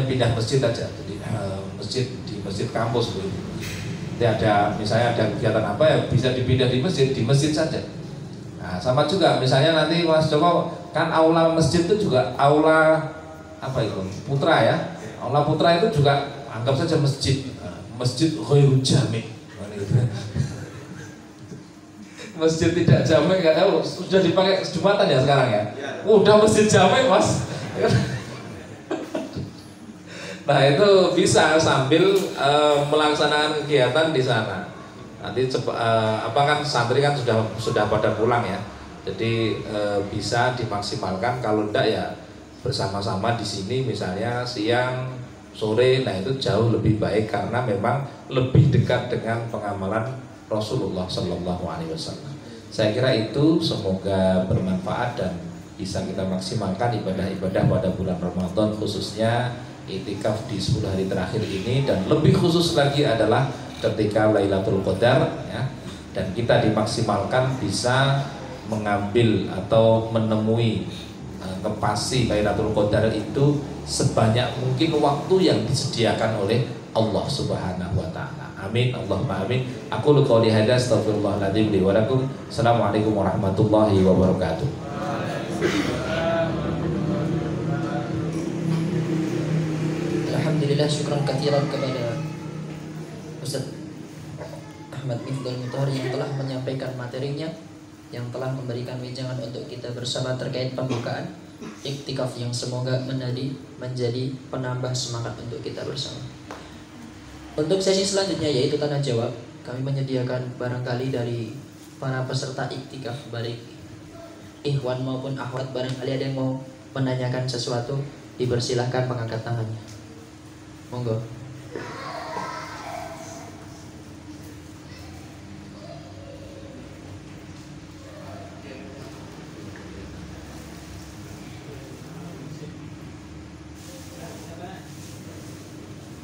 pindah masjid aja. Jadi masjid kampus gitu. Jadi ada misalnya ada kegiatan apa ya bisa dipindah di masjid saja. Nah, sama juga misalnya nanti Mas Joko kan aula masjid itu juga aula apa itu putra ya. Aula putra itu juga anggap saja masjid. Masjid ghairul jami'. Masjid tidak jami' enggak tahu sudah dipakai Jumatan ya sekarang ya. Udah masjid jami' Mas. Nah itu bisa sambil melaksanakan kegiatan di sana. Nanti apa kan santri kan sudah pada pulang ya. Jadi bisa dimaksimalkan. Kalau enggak ya bersama-sama di sini misalnya siang sore. Nah itu jauh lebih baik karena memang lebih dekat dengan pengamalan Rasulullah Shallallahu Alaihi Wasallam. Saya kira itu semoga bermanfaat dan bisa kita maksimalkan ibadah-ibadah pada bulan Ramadan, khususnya iktikaf di 10 hari terakhir ini, dan lebih khusus lagi adalah ketika Lailatul Qadar ya, dan kita dimaksimalkan bisa mengambil atau menemui ngepasi Lailatul Qadar itu sebanyak mungkin waktu yang disediakan oleh Allah Subhanahu wa taala. Amin, Allahumma amin. Aku qouli hadza, astaghfirullahaladzim li wa lakum. Assalamualaikum warahmatullahi wabarakatuh. Alhamdulillah, syukran katsiran kepada Ustaz Ahmad Mifdal Mutahari yang telah menyampaikan materinya, yang telah memberikan wejangan untuk kita bersama terkait pembukaan iktikaf yang semoga menjadi penambah semangat untuk kita bersama. Untuk sesi selanjutnya yaitu tanya jawab, kami menyediakan barangkali dari para peserta iktikaf, baik ikhwan maupun akhwat, barangkali ada yang mau menanyakan sesuatu, dipersilahkan mengangkat tangannya. Monggo.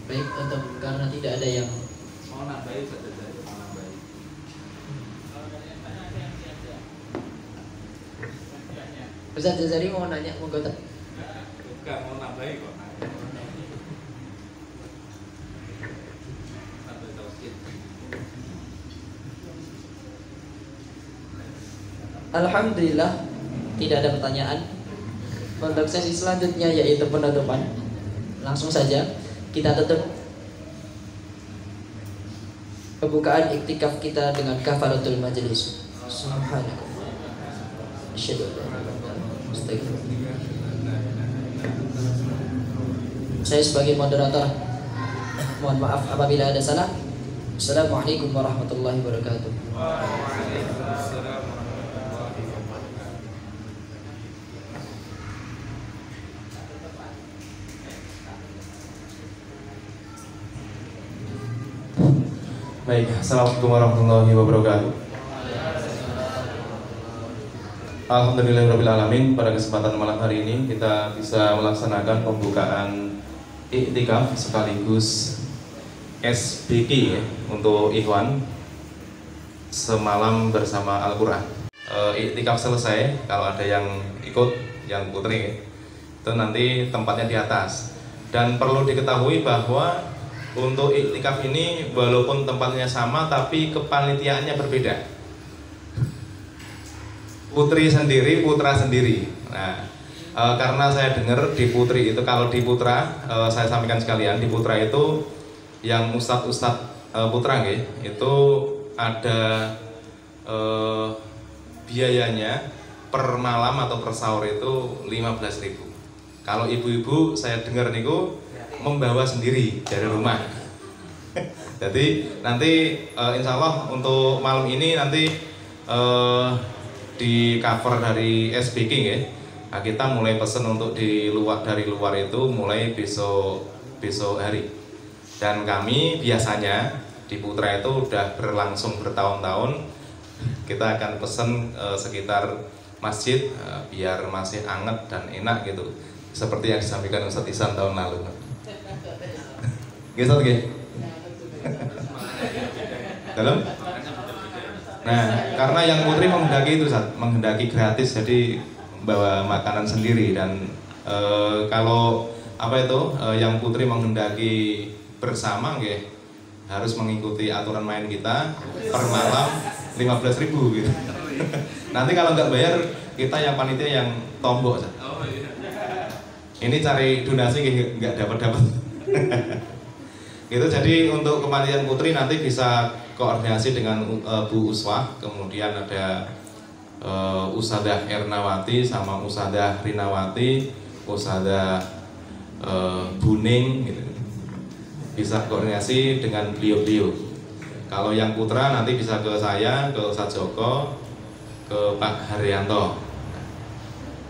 Baik, untuk karena tidak ada yang Mau nambahin saja, mau nambahin. Ustaz Jazari mau nanya, monggo tak? Bukan mau nambahin kok. Alhamdulillah, tidak ada pertanyaan. Untuk sesi selanjutnya yaitu penutupan. Langsung saja kita tutup pembukaan iktikaf kita dengan kafaratul majlis. Subhanallah. Asyhadu an la ilaha illallah. Astagfirullah. Saya sebagai moderator mohon maaf apabila ada salah. Assalamualaikum warahmatullahi wabarakatuh. Baik, assalamualaikum warahmatullahi wabarakatuh. Alhamdulillahirrahmanirrahim. Pada kesempatan malam hari ini kita bisa melaksanakan pembukaan iktikaf sekaligus SBK ya, untuk ikhwan semalam bersama Al-Quran. Iktikaf selesai, kalau ada yang ikut, yang putri ya, itu nanti tempatnya di atas. Dan perlu diketahui bahwa untuk iktikaf ini walaupun tempatnya sama tapi kepanitiaannya berbeda. Putri sendiri, putra sendiri. Nah, karena saya dengar di putri itu, kalau di putra saya sampaikan sekalian, di putra itu yang ustadz putra itu ada biayanya per malam atau per sahur itu 15.000. Kalau ibu-ibu saya dengar niku membawa sendiri dari rumah. Jadi nanti insya Allah untuk malam ini nanti di cover dari SBK ya. Nah, kita mulai pesen untuk dari luar itu mulai besok hari. Dan kami biasanya di Putra itu udah berlangsung bertahun-tahun. Kita akan pesen sekitar masjid biar masih anget dan enak gitu. Seperti yang disampaikan Ustadz Ihsan tahun lalu. Gitu oke. Dalam? Nah, karena yang putri menghendaki itu menghendaki gratis, jadi bawa makanan sendiri. Dan kalau apa itu yang putri menghendaki bersama harus mengikuti aturan main kita per malam 15.000 gitu. Nanti kalau nggak bayar kita yang panitia yang tombok. Ini cari donasi nggak dapat. Gitu. Jadi untuk kepanitiaan putri nanti bisa koordinasi dengan Bu Uswah, kemudian ada Ustadzah Ernawati sama Ustadzah Rinawati, Ustadzah Buning gitu. Bisa koordinasi dengan beliau-beliau. Kalau yang putra nanti bisa ke saya, ke Ustadz Joko, ke Pak Haryanto.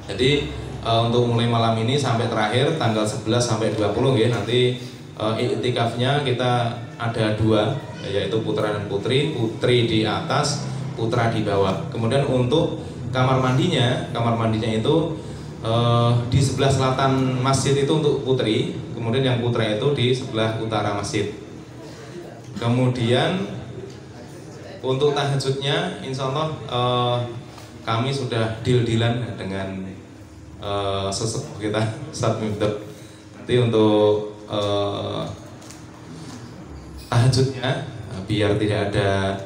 Jadi untuk mulai malam ini sampai terakhir tanggal 11 sampai 20 ya, nanti iktikafnya kita ada dua, yaitu putra dan putri. Putri di atas, putra di bawah. Kemudian untuk kamar mandinya itu di sebelah selatan masjid itu untuk putri, kemudian yang putra itu di sebelah utara masjid. Kemudian untuk tahajudnya, insya Allah kami sudah deal-dealan dengan sesepuh kita Ustadz Miftah. Nanti untuk tahajudnya biar tidak ada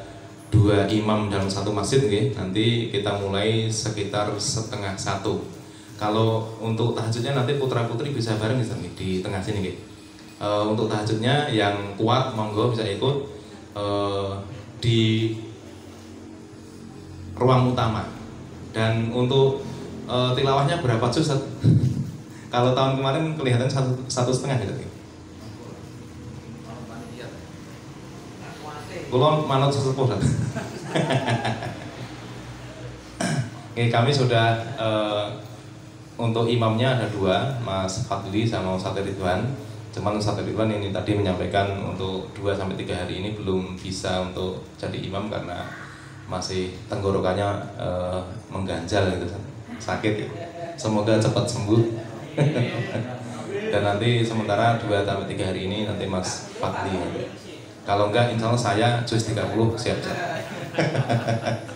dua imam dalam satu masjid, nanti kita mulai sekitar 12:30. Kalau untuk tahajudnya nanti putra putri bisa bareng di tengah sini. Untuk tahajudnya yang kuat monggo bisa ikut di ruang utama. Dan untuk tilawahnya berapa juz? Kalau tahun kemarin kelihatan 1,5 gitu. Kalau manut sesepuh. Kami sudah untuk imamnya ada dua, Mas Fadli sama Ustadz Ridwan. Cuman Ustadz Ridwan ini tadi menyampaikan untuk 2-3 hari ini belum bisa untuk jadi imam karena masih tenggorokannya mengganjal gitu, sakit ya. Semoga cepat sembuh. Dan nanti sementara 2-3 hari ini nanti Mas Fadli. Kalau enggak, insya Allah saya juz 30 siap-siap.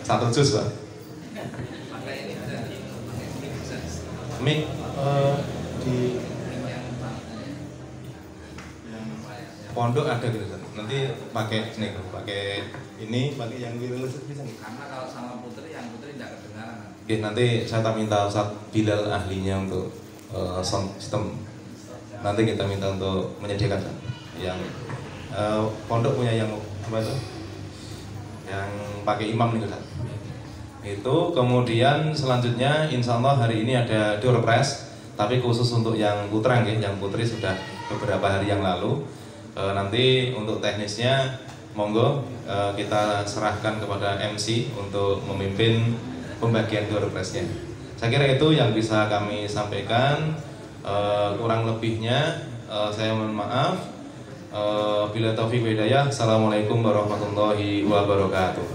1 juz Pak. Mik di pondok ada gitu kan. Nanti pakai pakai yang wireless bisa nih. Karena kalau sama putri, yang putri tidak kedengaran. Oke, nanti saya minta Ustadz Bilal ahlinya untuk sound system. Nanti kita minta untuk menyediakan yang pondok punya yang apa itu? Yang pakai imam nih Ustadz. Itu kemudian selanjutnya insya Allah hari ini ada door prize, tapi khusus untuk yang putra, yang putri sudah beberapa hari yang lalu. Nanti untuk teknisnya monggo kita serahkan kepada MC untuk memimpin pembagian door prize-nya. Saya kira itu yang bisa kami sampaikan. Kurang lebihnya saya mohon maaf. Bila taufiq wa hidayah. Assalamualaikum warahmatullahi wabarakatuh.